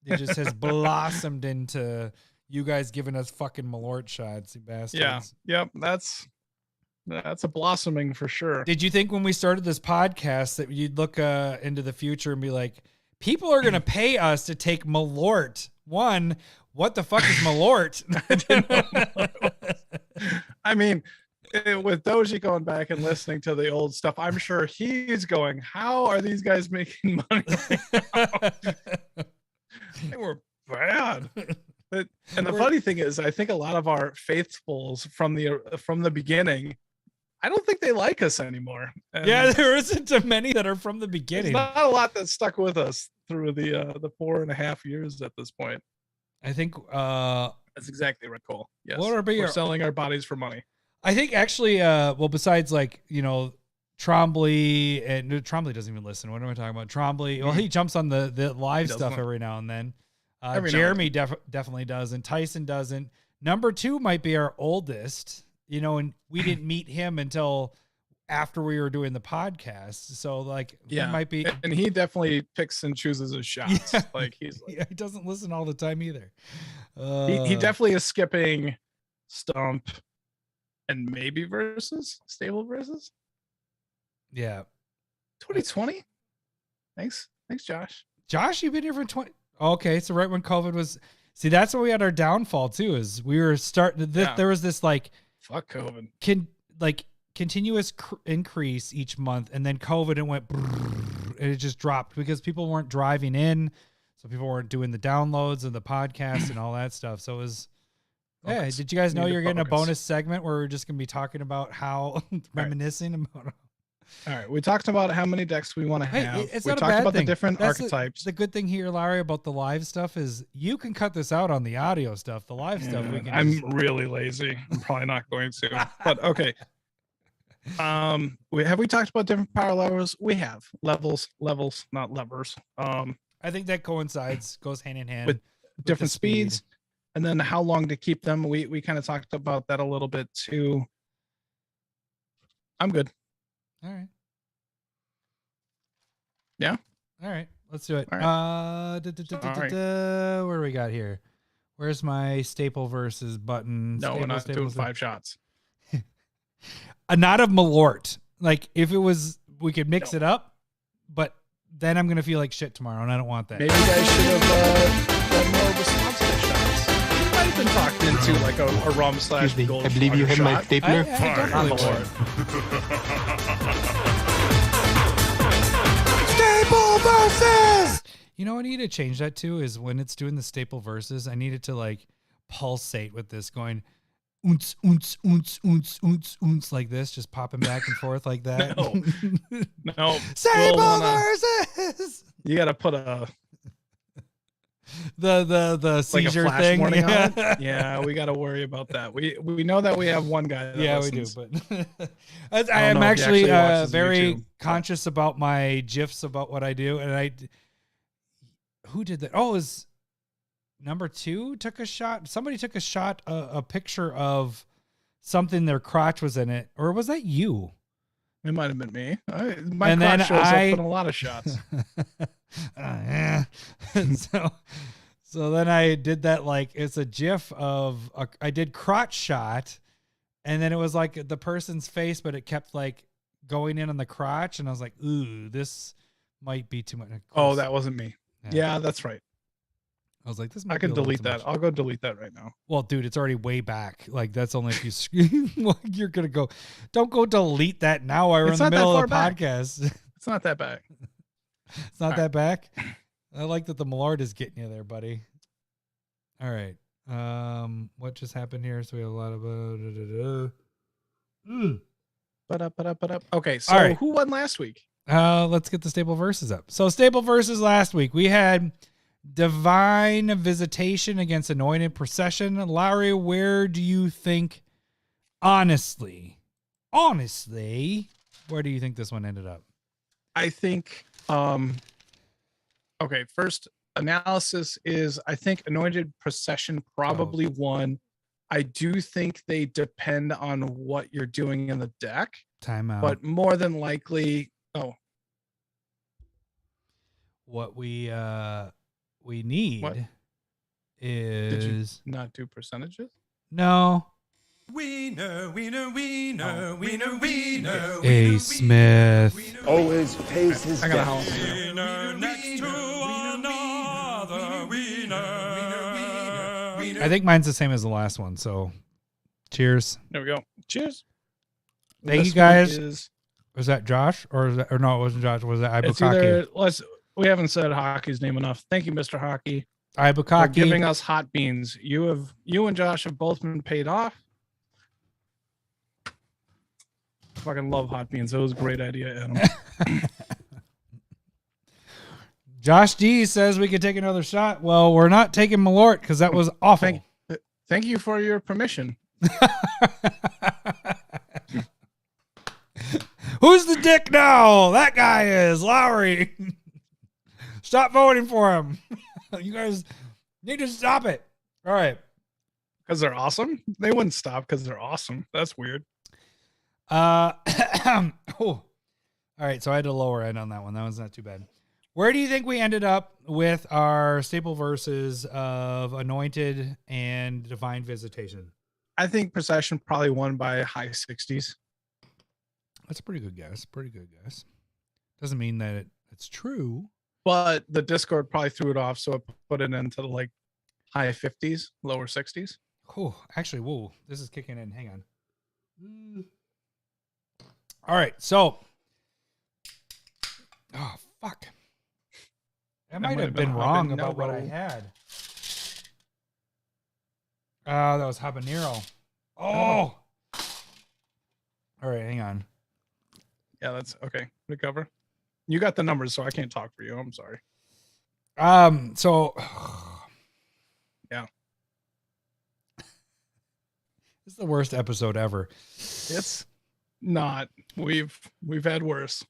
It just has blossomed into you guys giving us fucking Malort shots, you bastards. Yeah. Yep. That's a blossoming for sure. Did you think when we started this podcast that you'd look into the future and be like, people are going to pay us to take Malort? One, what the fuck is Malort? I mean, with Doji going back and listening to the old stuff, I'm sure he's going, how are these guys making money right now? They were bad. And the funny thing is, I think a lot of our faithfuls from the beginning, I don't think they like us anymore. And yeah, there isn't too many that are from the beginning. There's not a lot that stuck with us through the 4.5 years at this point. I think that's exactly right, Cole. Yes, we're selling our bodies for money. I think actually, well, besides like, you know, Trombley, and Trombley doesn't even listen. What am I talking about? Trombley, well, he jumps on the live stuff every now and then. Jeremy definitely does, and Tyson doesn't. Number 2 might be our oldest, you know, and we didn't meet him until after we were doing the podcast. So like, he might be, and he definitely picks and chooses his shots. Yeah. Like he's like, he doesn't listen all the time either. He definitely is skipping Stump and maybe stable versus. Yeah. 2020. Thanks, Josh. Josh, you've been here for 20. Okay, so right when COVID was, see, that's when we had our downfall too. Is we were starting. There was this like, fuck COVID. Continuous increase each month, and then COVID and went, and it just dropped because people weren't driving in, so people weren't doing the downloads and the podcast and all that stuff. So it was Yeah. Did you guys know you're getting a bonus segment where we're just going to be talking about how reminiscing about? All right. We talked about how many decks we want to have. It's we not talked a bad about thing. the different That's archetypes. The good thing here, Larry, about the live stuff is you can cut this out on the audio stuff. The live stuff we can. I'm really lazy. I'm probably not going to. But okay. We talked about different power levels? We have levels, not levers. I think that coincides, goes hand in hand with different speeds, and then how long to keep them. We kind of talked about that a little bit too. I'm good. All right. Yeah. All right. Let's do it. All right. Where do we got here? Where's my staple versus button? No, we're not doing 5 shots. A knot of Malort. Like if it was, we could mix it up, but then I'm gonna feel like shit tomorrow, and I don't want that. Maybe you guys should have done more responsible shots. You might have been talked into like a rum / gold. I believe you have my stapler. Staple versus. You know what I need to change that to is when it's doing the staple verses, I need it to like pulsate with this going oonce, oonce, oonce, oonce, oonce, oonce, like this, just popping back and forth like that. No. Staple versus. You got to put a the seizure like thing. On it. Yeah, we got to worry about that. We know that we have one guy. That listens. We do, but I am actually very conscious about my GIFs about what I do, and who did that? Oh, it was number 2 took a shot. Somebody took a shot, a picture of something their crotch was in it, or was that you? It might have been me. My crotch shows up in a lot of shots. So then I did that, like it's a GIF of I did crotch shot, and then it was like the person's face, but it kept like going in on the crotch, and I was like, ooh, this might be too much. Oh, that wasn't me. Yeah, that's right. I was like, this. I can delete that. I'll go delete that right now. Well, dude, it's already way back. Like that's only if you scream. You're gonna go. Don't go delete that now. We're in the middle of the podcast. It's not that back. It's not that back. I like that the Malort is getting you there, buddy. All right. What just happened here? So we have a lot of. Okay, so who won last week? Let's get the staple verses up. So staple verses last week we had Divine Visitation against Anointed Procession. Lowery, where do you think, honestly, where do you think this one ended up? I think, okay, first analysis is I think Anointed Procession probably won. I do think they depend on what you're doing in the deck. Timeout. But more than likely, what we need is. Did you not do percentages? No. Wiener. A Smith. Always pays his I got a house. I think mine's the same as the last one. So, cheers. There we go. Cheers. Thank you guys. Was that Josh or no? It wasn't Josh. Was that Ibukaki? We haven't said Hockey's name enough. Thank you, Mr. Hockey, Ibukaki, for giving us hot beans. You and Josh have both been paid off. Fucking love hot beans. That was a great idea, Adam. Josh D says we could take another shot. Well, we're not taking Malort because that was awful. Thank you for your permission. Who's the dick now? That guy is Lowery. Stop voting for him. You guys need to stop it. All right. Because they're awesome? They wouldn't stop because they're awesome. That's weird. All right. So I had to lower end on that one. That one's not too bad. Where do you think we ended up with our staple verses of Anointed and Divine Visitation? I think Procession probably won by high 60s. That's a pretty good guess. Doesn't mean that it's true. But the Discord probably threw it off, so it put it into the like high 50s, lower 60s. Oh, actually, whoa, this is kicking in. Hang on. All right, so. Oh, fuck. I might have been wrong about what I had. Oh, that was habanero. Oh. All right, hang on. Yeah, that's okay. Recover. You got the numbers, so I can't talk for you. I'm sorry. So yeah. This is the worst episode ever. It's not. We've had worse.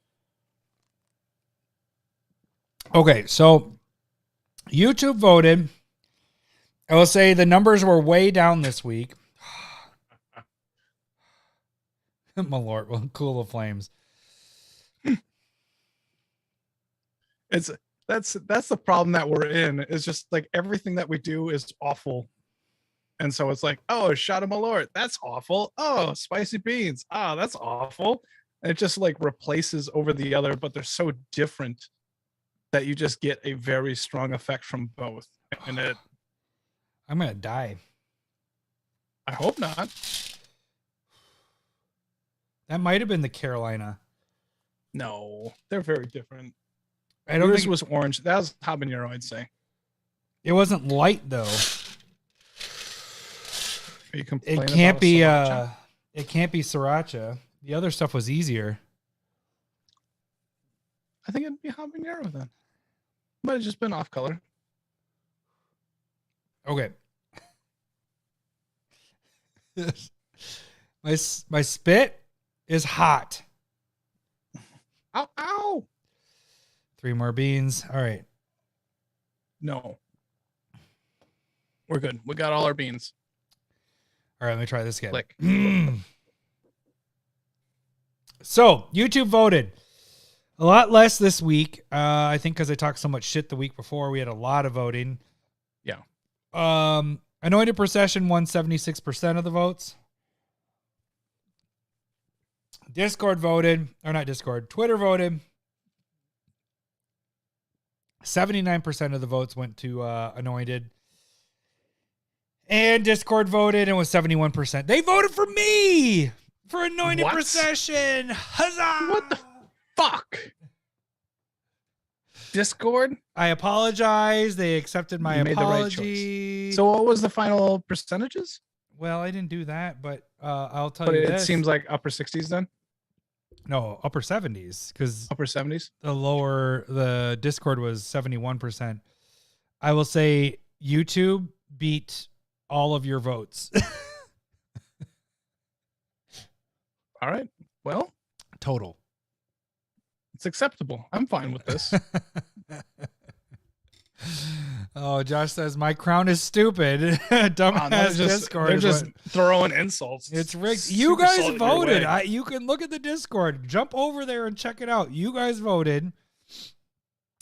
Okay, so YouTube voted. I will say the numbers were way down this week. Malort will cool the flames. That's the problem that we're in. It's just like everything that we do is awful. And so it's like, oh, a shot of Malort, that's awful. Oh, spicy beans. Oh, that's awful. And it just like replaces over the other, but they're so different that you just get a very strong effect from both. And I'm gonna die. I hope not. That might have been the Carolina. No, they're very different. I don't Yours think was orange. That was habanero, I'd say. It wasn't light though. Are you complaining It can't about be sriracha? it can't be sriracha. The other stuff was easier. I think it'd be habanero then. Might have just been off color. Okay. my spit is hot. Ow, ow. 3 more beans. All right. No. We're good. We got all our beans. All right, let me try this again. Click. So, YouTube voted a lot less this week. I think because I talked so much shit the week before, we had a lot of voting. Yeah. Anointed Procession won 76% of the votes. Discord voted, or not Discord, Twitter voted. 79% of the votes went to Anointed. And Discord voted and was 71%. They voted for me for Anointed What? Procession. Huzzah! What the fuck? Discord? I apologize. They accepted my You made the right apology. So what was the final percentages? Well, I didn't do that, but I'll tell But you it this. seems like upper 60s then? No, upper 70s, because Upper 70s? the Discord was 71%. I will say YouTube beat all of your votes. All right. Well, Total. it's acceptable. I'm fine with this. Oh, Josh says my crown is stupid. Dumbass Discord. They're is just what- throwing insults. It's rigged. Super You guys salty your voted. way. You can look at the Discord. Jump over there and check it out. You guys voted.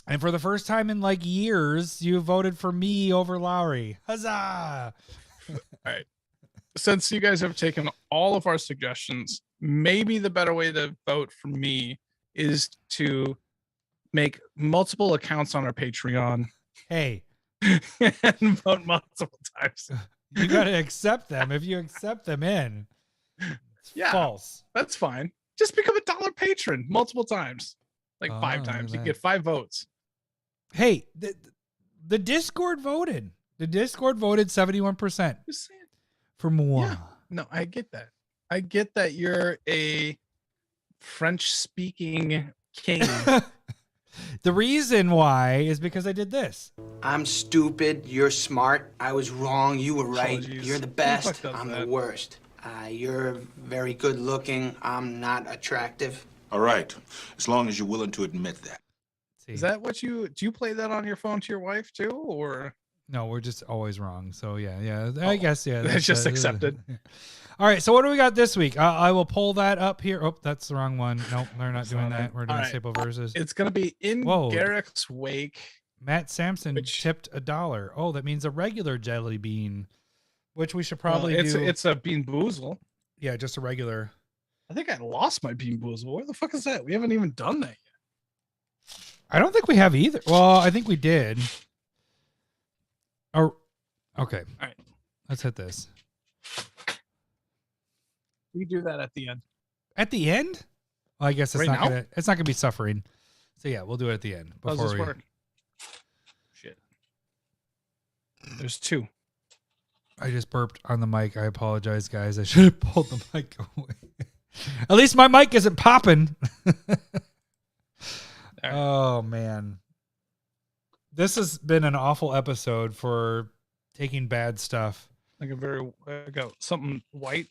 And for the first time in like years, you voted for me over Lowery. Huzzah! All right. Since you guys have taken all of our suggestions, maybe the better way to vote for me is to make multiple accounts on our Patreon Hey, and vote multiple times. you got to accept them. If you accept them in, it's Yeah. false. That's fine. Just become a $1 patron multiple times. Like Oh, 5 look at times. You that. get 5 votes. Hey, the Discord voted. The Discord voted 71% Just saying. for moi. Yeah. No, I get that. I get that you're a French speaking king. The reason why is because I did this. I'm stupid. You're smart. I was wrong. You were right. Apologies. You're the Who the best. fuck does I'm the that? worst. You're very good looking. I'm not attractive. All right, as long as you're willing to admit that. See. Is that what do you play that on your phone to your wife too? Or No, we're just always wrong. So yeah. Oh, I guess yeah. it's just accepted. All right. So what do we got this week? I will pull that up here. Oh, that's the wrong one. Nope, we're not That's doing not that. it. We're doing All right. staple verses. it's gonna be in Whoa. Garruk's Wake. Matt Sampson Which- tipped $1. Oh, that means a regular jelly bean, which we should probably Well, do. it's a Bean Boozle. Yeah, just a regular. I think I lost my Bean Boozle. Where the fuck is that? We haven't even done that yet. I don't think we have either. Well, I think we did. Oh, okay. All right. Let's hit this. We do that at the end. At the end? Well, I guess it's Right not now? gonna be suffering. So yeah, we'll do it at the end. How does before this we- work? Shit. There's 2. I just burped on the mic. I apologize, guys. I should have pulled the mic away. At least my mic isn't popping. Oh, man. This has been an awful episode for taking bad stuff. I got something white.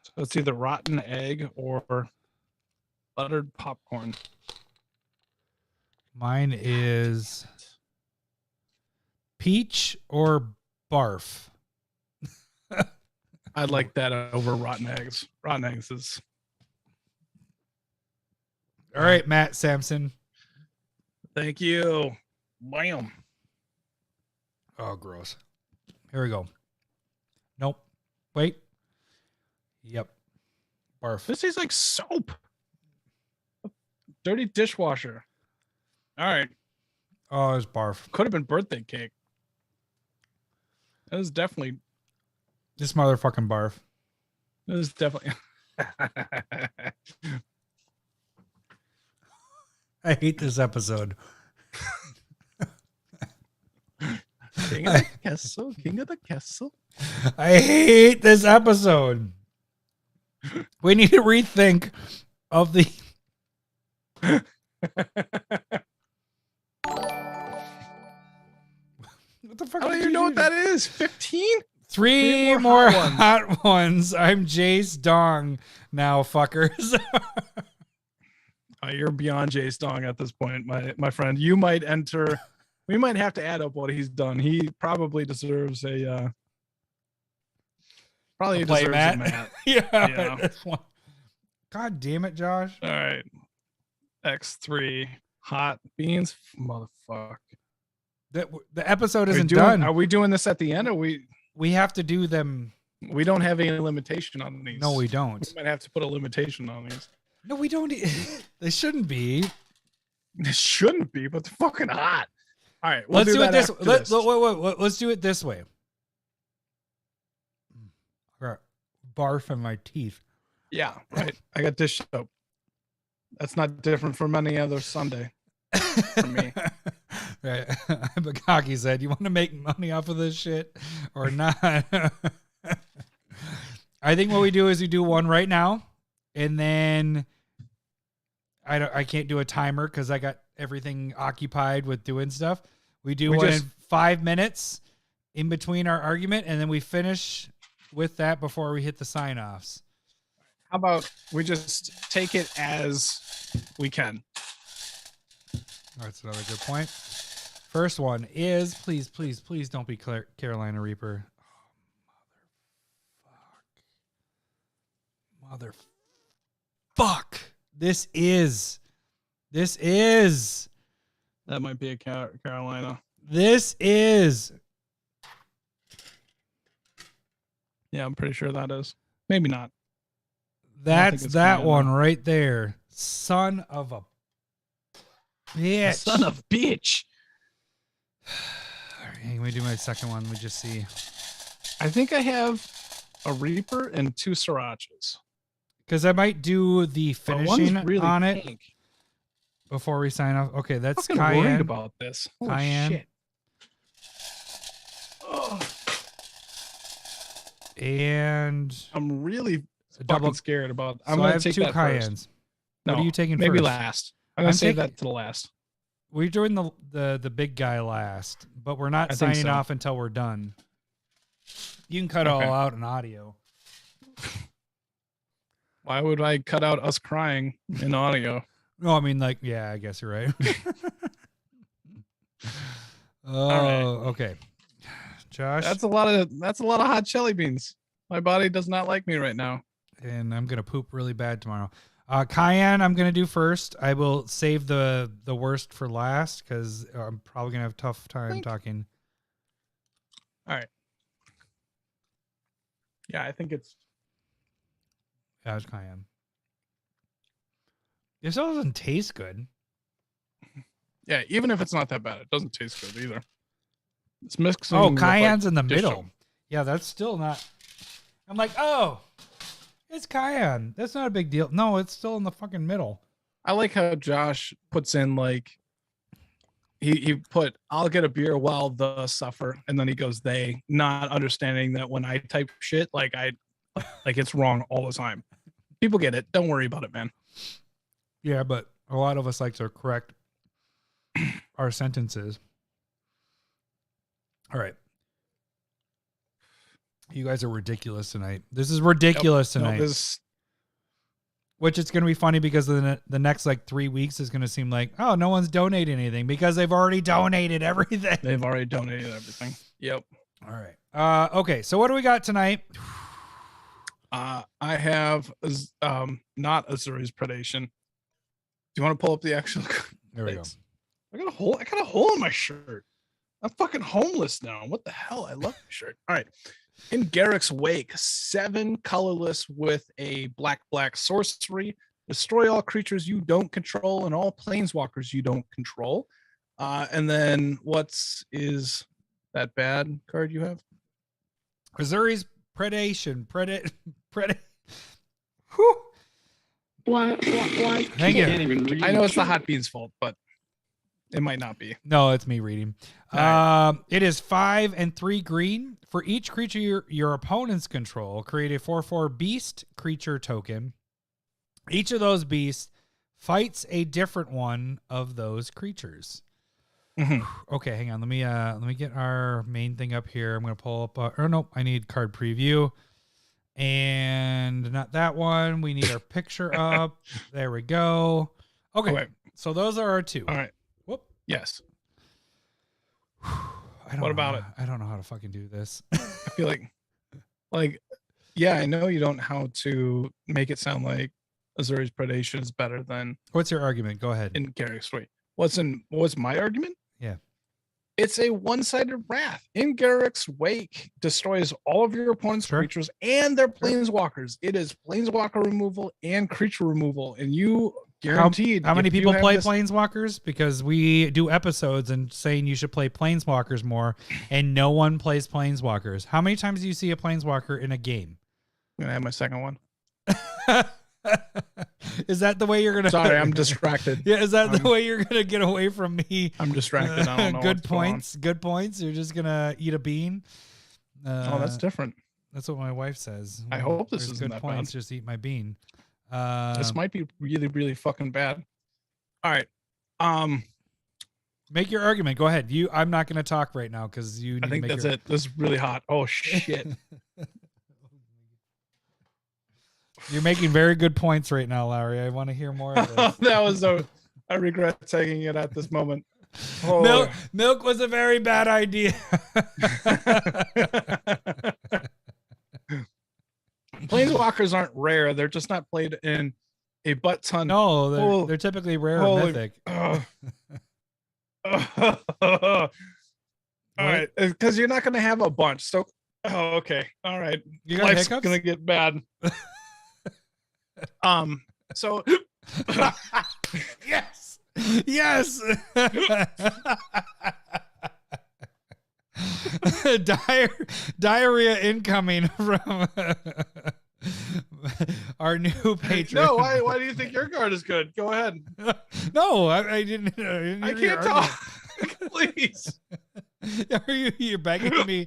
So it's either rotten egg or buttered popcorn. Mine is peach or barf. I'd like that over rotten eggs. Rotten eggs is. All right, Matt Sampson. Thank you. Bam. Oh, gross. Here we go. Nope. Wait. Yep. Barf. This tastes like soap. Dirty dishwasher. All right. Oh, it's barf. Could have been birthday cake. That was definitely. This motherfucking barf. That was definitely. I hate this episode. King of the castle. King of the castle. I hate this episode. We need to rethink of the. What the fuck? I don't even know what that is. 15? Three more hot ones. I'm Jace Dong now, fuckers. You're beyond Jace Dong at this point, my friend. You might enter. We might have to add up what he's done. He probably deserves a. Probably play deserves Matt. a Matt. Yeah. God damn it, Josh. All right. X3 hot beans, motherfucker. The episode isn't done. Are we doing this at the end? Or we have to do them. We don't have any limitation on these. No, we don't. We might have to put a limitation on these. No, we don't. They shouldn't be. They shouldn't be, but they're fucking hot. All right, let's do it this. Let's do it this way. Barf in my teeth. Yeah, right. I got dish soap. That's not different from any other Sunday for me. Right. Bakaki said, "You want to make money off of this shit or not?" I think what we do is we do one right now, and then I can't do a timer because I got everything occupied with doing stuff. We do one in 5 minutes in between our argument, and then we finish with that before we hit the sign-offs. How about we just take it as we can? That's another good point. First one is, please don't be Carolina Reaper. Oh, motherfuck. This is. That might be a Carolina. This is. Yeah, I'm pretty sure that is. Maybe not. That's that one right there. Son of a bitch. Son of bitch. All right, can we do my second one? We just see. I think I have a Reaper and 2 Srirachas. Because I might do the finishing really on pink. It before we sign off. Okay, that's I'm Cayenne. worried about this. Holy Cayenne. Shit. Oh. And I'm really fucking scared about. I'm gonna have take 2 Cayennes. First. No, what are you taking maybe first? Last. I'm gonna save that to the last. We're doing the big guy last, but we're not signing off until we're done. You can cut all out in audio. Why would I cut out us crying in audio? No, I mean, like, yeah, I guess you're right. Oh, right. Okay. Josh, That's a lot of hot jelly beans. My body does not like me right now. and I'm gonna poop really bad tomorrow. Cayenne, I'm gonna do first. I will save the worst for last because I'm probably gonna have a tough time talking. All right. Yeah, I think it's. Yeah, it's Cayenne. This all doesn't taste good. Yeah, even if it's not that bad, it doesn't taste good either. It's mixing. Oh, with, Cayenne's like, in the dish middle. soap. Yeah, that's still not. I'm like, oh, it's Cayenne. That's not a big deal. No, it's still in the fucking middle. I like how Josh puts in like he put, I'll get a beer while the suffer, and then he goes they, not understanding that when I type shit, like it's wrong all the time. People get it. Don't worry about it, man. Yeah, but a lot of us like to correct our sentences. All right. You guys are ridiculous tonight. This is ridiculous tonight. Which it's going to be funny because the next like 3 weeks is going to seem like, oh, no one's donating anything because they've already donated everything. They've already donated everything. Yep. All right. Okay. So what do we got tonight? I have not Ezuri's Predation. Do you want to pull up the actual? There we go. I got a hole in my shirt. I'm fucking homeless now. What the hell? I love my shirt. All right. In Gurruks Wake, 7 colorless with a black sorcery. Destroy all creatures you don't control and all planeswalkers you don't control. And then is that bad card you have? Ezuri's Predation. One. Thank you. I know it's the Hot Bean's fault, but it might not be. No, it's me reading. Right. It is 5 and 3 green. For each creature your opponents control, create a 4/4 beast creature token. Each of those beasts fights a different one of those creatures. Mm-hmm. Okay, hang on. Let me get our main thing up here. I'm gonna pull up. I need card preview, and not that one. We need our picture up. There we go. Okay, so those are our 2. All right. Whoop. Yes. What about it? I don't know how to fucking do this. I feel like, yeah, I know you don't know how to make it sound like Ezuri's Predation is better than. What's your argument? Go ahead. In Garruk's Wake. What's my argument? Yeah. It's a one-sided wrath. In Garruk's Wake destroys all of your opponent's creatures and their planeswalkers. It is planeswalker removal and creature removal, and you guaranteed. How many people play planeswalkers? Because we do episodes and saying you should play planeswalkers more, and no one plays planeswalkers. How many times do you see a planeswalker in a game? I'm gonna have my second one. Is that the way you're gonna? Sorry, I'm distracted. Yeah, is that the way you're gonna get away from me? I'm distracted. I don't know. Good points. Good points. You're just gonna eat a bean. Oh, that's different. That's what my wife says. I hope this is good points. Just eat my bean. This might be really, really fucking bad. All right. Make your argument. Go ahead. I'm not going to talk right now because you. I think that's it. This is really hot. Oh shit. You're making very good points right now, Lowery. I want to hear more of this. That was I regret taking it at this moment. Oh. Milk was a very bad idea. Planeswalkers aren't rare. They're just not played in a butt ton. No, they're typically rare and mythic. All right, because you're not going to have a bunch. So, okay, all right. Life's going to get bad. So, yes. Diarrhea incoming from our new patron. No, why do you think your card is good? Go ahead. No, I didn't. I can't talk. Please. You're begging me.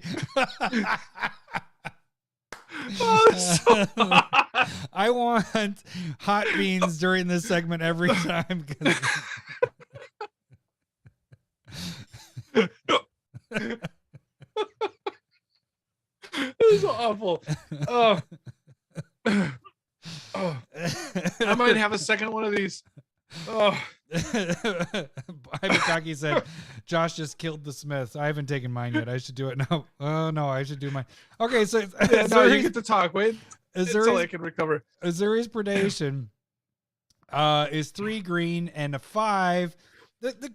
Oh, so I want hot beans during this segment every time. This is awful. Oh. I might have a second one of these. Oh. Ibukaki said, Josh just killed the Smiths. I haven't taken mine yet. I should do it now. Oh, no, I should do mine. Okay, so no, you get to talk. Wait. Until I can recover. Ezuri's Predation is 3 green and a 5. The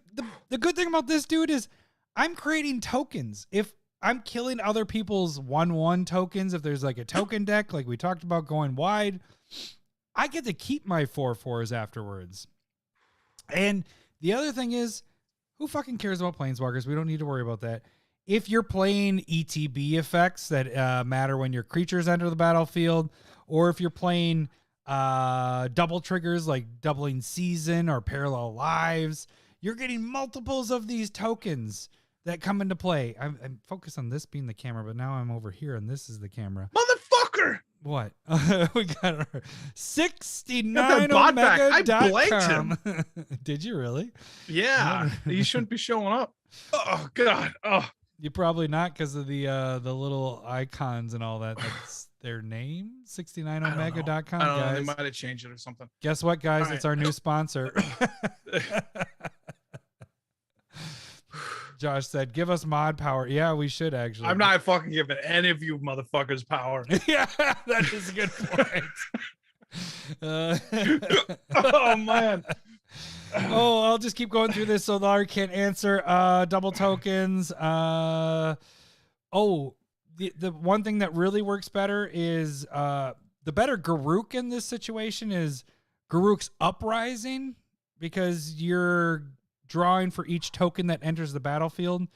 good thing about this, dude, is I'm creating tokens. If I'm killing other people's 1/1 tokens, if there's like a token deck, like we talked about going wide, I get to keep my 4/4s afterwards. And the other thing is, who fucking cares about planeswalkers? We don't need to worry about that. If you're playing ETB effects that matter when your creatures enter the battlefield, or if you're playing double triggers like doubling season or parallel lives, you're getting multiples of these tokens that come into play. I'm focused on this being the camera, but now I'm over here and this is the camera. Motherfucker! What? We got our 69 Got that bot back. I blanked him. Did you really? Yeah. He shouldn't be showing up. Oh God. Oh. You probably not because of the little icons and all that. That's their name. 69omega.com, I don't know. guys. They might have changed it or something. Guess what, guys? All It's our new sponsor. Josh said, give us mod power. Yeah, we should actually. I'm not fucking giving any of you motherfuckers power. Yeah, that is a good point. Oh, man. Oh, I'll just keep going through this so Lowery can't answer. Double tokens. The one thing that really works better is the better Garruk in this situation is Gurruks Uprising, because you're drawing for each token that enters the battlefield.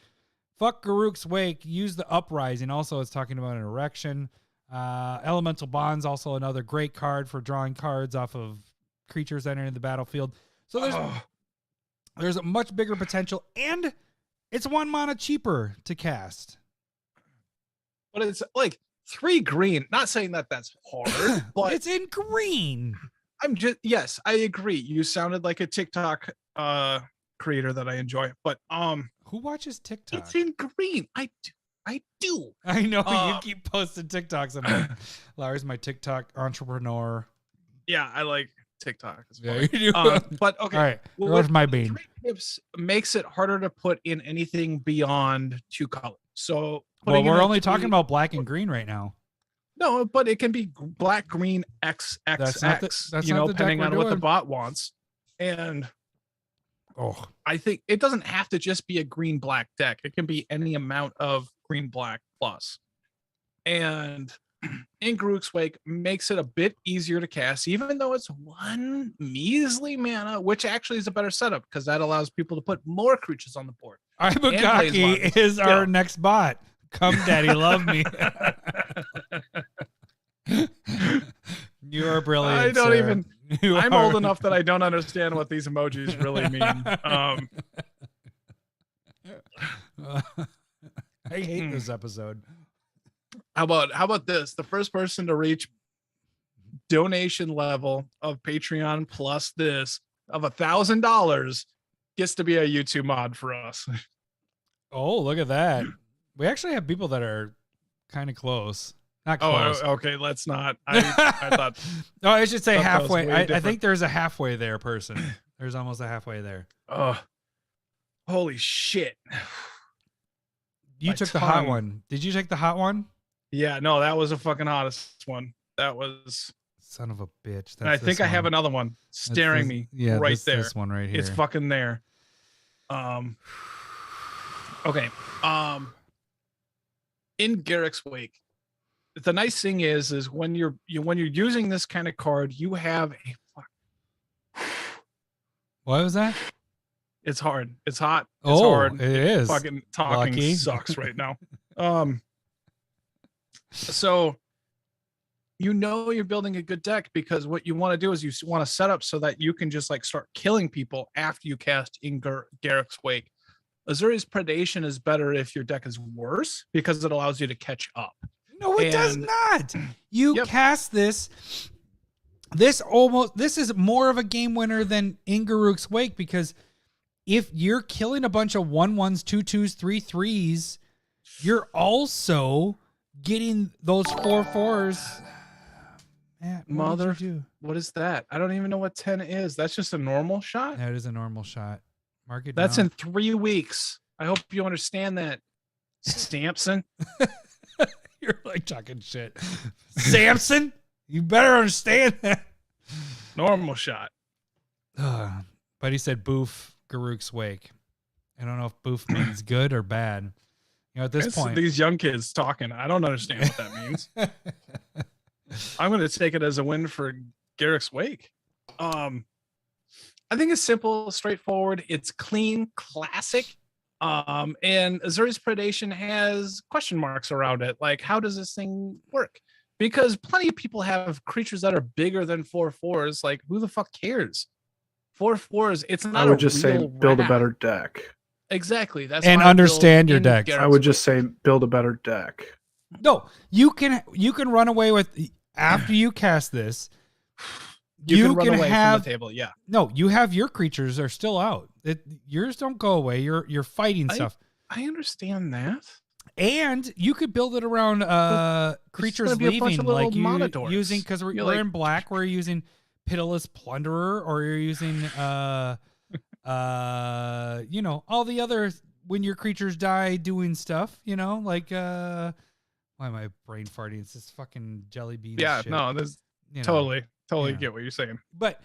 Fuck Gurruks Wake, use the Uprising. Also, it's talking about an erection. Elemental Bonds, also another great card for drawing cards off of creatures entering the battlefield. So there's a much bigger potential, and it's 1 mana cheaper to cast. But it's like 3 green. Not saying that that's hard, but it's in green. Yes, I agree. You sounded like a TikTok creator that I enjoy, but who watches TikTok? It's in green. I do. I know you keep posting TikToks. I'm like, Larry's my TikTok entrepreneur. Yeah, I like TikTok. Yeah, you do. But okay. All right. Where's my bean? 3 tips makes it harder to put in anything beyond 2 colors. So we're only talking about black and green right now. No, but it can be black, green, XXX. That's not the depending deck on we're what the doing. bot wants. And I think it doesn't have to just be a green black deck. It can be any amount of green black plus. And In Gurruks Wake makes it a bit easier to cast, even though it's 1 measly mana, which actually is a better setup because that allows people to put more creatures on the board. Ibukaki is our next bot. Come, daddy, love me. You are brilliant. I don't sir. even. I'm old enough that I don't understand what these emojis really mean. I hate this episode. How about this? The first person to reach donation level of Patreon plus this of $1,000 gets to be a YouTube mod for us. Oh, look at that. We actually have people that are kind of close. Not close. Oh, okay. Let's not. I thought. No, I should say halfway. I I think there's a halfway there person. There's almost a halfway there. Oh, holy shit. You took the hot one. Did you take the hot one? Yeah, no, that was a fucking hottest one. That was. Son of a bitch. And I think I have another one staring me right there. This one right here. It's fucking there. Okay. In Gurruks Wake, the nice thing is when you're using this kind of card, you have a. What was that? It's hard. It's hot. It's hard. It is. Fucking talking Lucky. sucks right now. So you're building a good deck because what you want to do is you want to set up so that you can just like start killing people after you cast In Gurruks Wake. Ezuri's Predation is better if your deck is worse because it allows you to catch up. No, it does not. You cast this. This is more of a game winner than In Gurruks Wake because if you're killing a bunch of 1/1s, 2/2s, 3/3s, you're also getting those 4/4s. Mother, what is that? I don't even know what 10 is. That's just a normal shot? That is a normal shot. Mark it That's down. in 3 weeks. I hope you understand that, Samson. You're like talking shit. Samson, you better understand that. Normal shot. But he said boof Gurruks Wake. I don't know if boof means good or bad. You know, at this point, these young kids talking. I don't understand what that means. I'm going to take it as a win for Gurruks Wake. I think it's simple, straightforward. It's clean, classic. And Ezuri's Predation has question marks around it. Like, how does this thing work? Because plenty of people have creatures that are bigger than 4/4s. Like, who the fuck cares? 4/4s. It's not. I would just say build a better deck. Exactly. That's and why I understand your build in decks. Garruk's I would just Wake. say build a better deck. No, you can run away with after you cast this. You can run away have from the table. Yeah. no. You have your creatures are still out. Yours don't go away. You're fighting stuff. I understand that. And you could build it around creatures gonna be a bunch leaving, of little like you monitors. using because we're like- in black. We're using Pitiless Plunderer, or you're using all the other when your creatures die doing stuff. Like why am I brain farting? It's this fucking jelly bean. Yeah. shit. No. This You know. totally Yeah. get what you're saying. But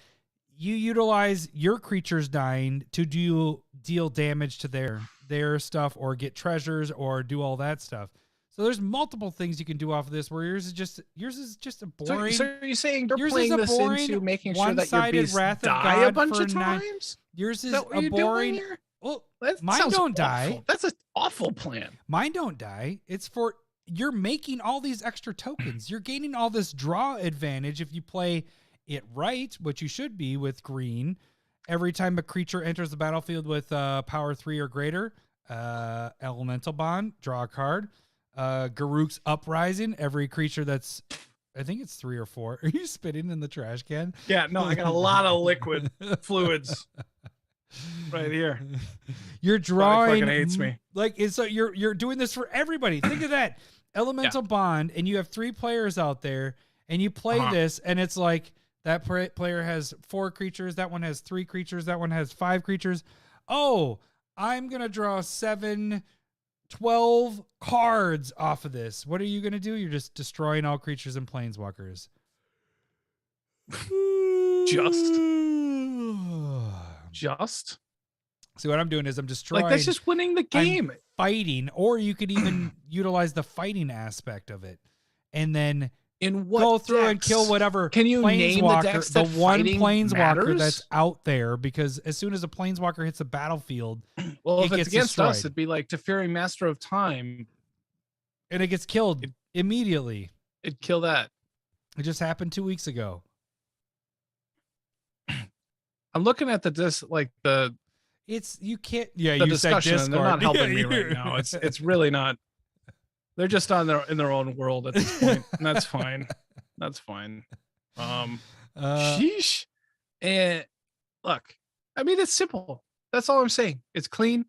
you utilize your creatures dying to deal damage to their stuff, or get treasures, or do all that stuff. So there's multiple things you can do off of this. Where yours is just a boring. So you're saying you're yours playing is a this boring into making sure that your one-sided beasts Wrath of die God a bunch for of times? Yours is Is that what a you're doing boring. here? Well, That mine sounds don't awful. die. That's an awful plan. Mine don't die. It's for you're making all these extra tokens. You're gaining all this draw advantage if you play it right, which you should be with green. Every time a creature enters the battlefield with power 3 or greater, elemental bond, draw a card. Garruk's Uprising. Every creature that's, I think it's 3 or 4. Are you spitting in the trash can? Yeah, no, I got a lot of liquid fluids right here. You're drawing. Fucking hates me. So you're doing this for everybody. Think of that. Elemental bond, and you have 3 players out there, and you play this, and it's like that player has 4 creatures, that one has 3 creatures, that one has 5 creatures. Oh, I'm gonna draw 12 cards off of this. What are you gonna do? You're just destroying all creatures and planeswalkers. Just. See, what I'm doing is I'm destroying. Like, that's just winning the game. I'm fighting, or you could even utilize the fighting aspect of it, and then in what go through decks? and kill whatever. Can you name the decks the that one fighting planeswalker matters? that's out there? Because as soon as a planeswalker hits the battlefield, Well, it if it's gets against us, destroyed. it'd be like Teferi, Master of Time. And it gets killed immediately. It'd kill that. It just happened 2 weeks ago. I'm looking at the It's you can't. Yeah, the you said discussion, Discord. and they're not helping me Yeah, right now. It's really not. They're just in their own world at this point, and that's fine. That's fine. Sheesh. And look, I mean, it's simple. That's all I'm saying. It's clean.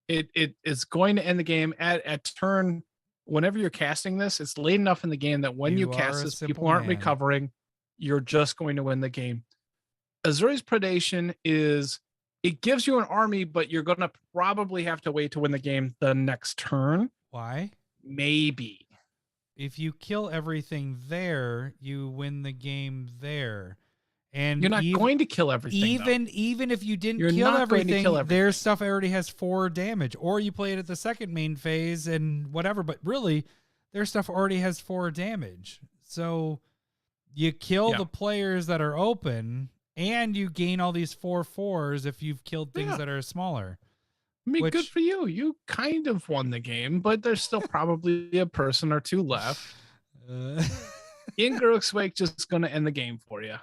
It is going to end the game at turn. Whenever you're casting this, it's late enough in the game that when you You are cast a this, simple people aren't man. recovering. You're just going to win the game. Ezuri's Predation it gives you an army, but you're going to probably have to wait to win the game the next turn. Why? Maybe. If you kill everything there, you win the game there. And You're not going to kill everything. Even if you didn't You're kill not going to everything, kill everything. their stuff already has 4 damage. Or you play it at the second main phase and whatever. But really, their stuff already has 4 damage. So you kill the players that are open, and you gain all these 4/4s if you've killed things that are smaller. I mean, Which- good for you. You kind of won the game, but there's still probably a person or 2 left. In Gurruks Wake just going to end the game for you.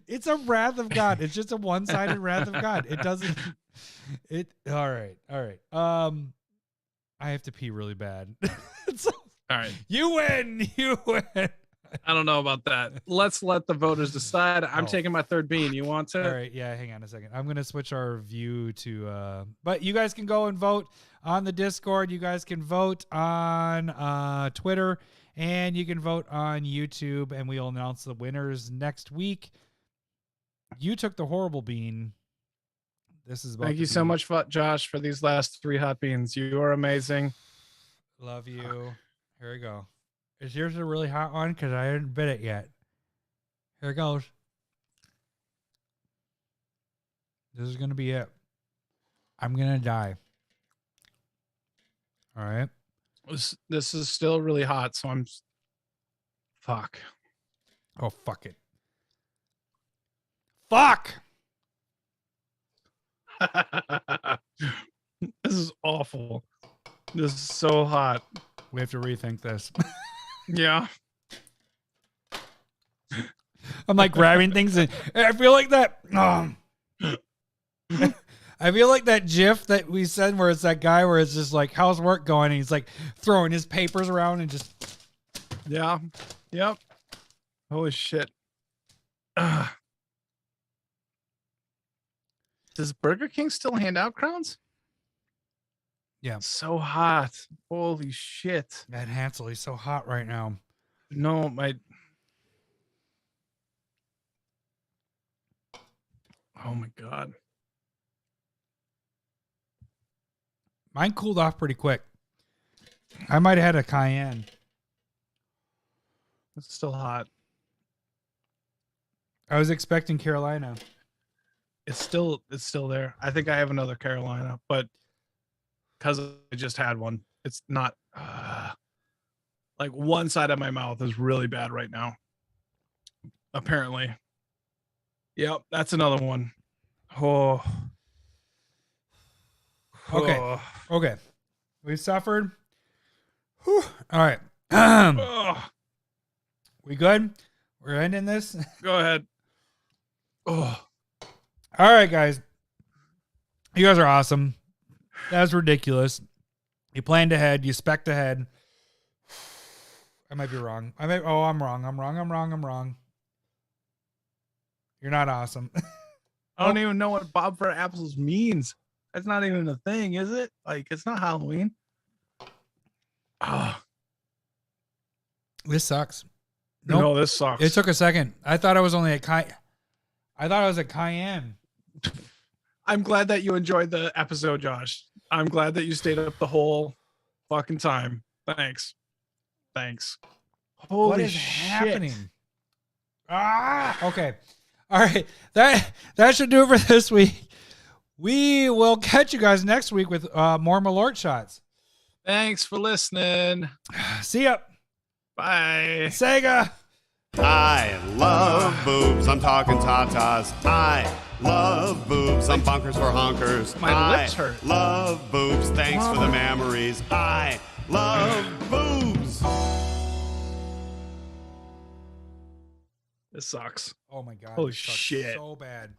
It's a Wrath of God. It's just a one-sided Wrath of God. It doesn't. All right. I have to pee really bad. All right. You win. I don't know about that. Let's let the voters decide. I'm Oh. taking my 3rd bean. You want to? All right. Yeah. Hang on a second. I'm going to switch our view to, but you guys can go and vote on the Discord. You guys can vote on Twitter, and you can vote on YouTube, and we'll announce the winners next week. You took the horrible bean. This is about Thank to you so be- much, Josh, for these last 3 hot beans. You are amazing. Love you. Here we go. Is yours a really hot one? Because I haven't bit it yet. Here it goes. This is going to be it. I'm going to die. All right. This is still really hot, so I'm... Fuck. Oh, fuck it. Fuck! This is awful. This is so hot. We have to rethink this. Yeah. I'm like grabbing things, and I feel like that. I feel like that GIF that we said where it's that guy where it's just like, how's work going? And he's like throwing his papers around and just. Yeah. Yep. Holy shit. Does Burger King still hand out crowns? Yeah. So hot. Holy shit. Man, Hansel, he's so hot right now. No, oh my God. Mine cooled off pretty quick. I might have had a cayenne. It's still hot. I was expecting Carolina. It's still there. I think I have another Carolina, but because I just had one, it's not like one side of my mouth is really bad right now. Apparently. Yep, that's another one. Oh. Okay. Oh. Okay. We suffered. Whew. All right. Oh. We good? We're ending this? Go ahead. Oh. All right, guys. You guys are awesome. That was ridiculous. You planned ahead. You spec'd ahead. I might be wrong. I'm wrong. I'm wrong. You're not awesome. I don't even know what Bob for Apples means. That's not even a thing, is it? Like, it's not Halloween. Oh. This sucks. Nope. No, this sucks. It took a second. I thought I was only I thought it was a cayenne. I'm glad that you enjoyed the episode, Josh. I'm glad that you stayed up the whole fucking time. Thanks. Holy what is shit. happening? Okay. All right. That should do it for this week. We will catch you guys next week with more Malort shots. Thanks for listening. See ya. Bye. Sega. I love boobs. I'm talking tatas. I love boobs. I'm bonkers for honkers. My lips hurt. Love boobs. Thanks for the memories. I love boobs. This sucks. Oh my God. Holy this sucks shit. so bad.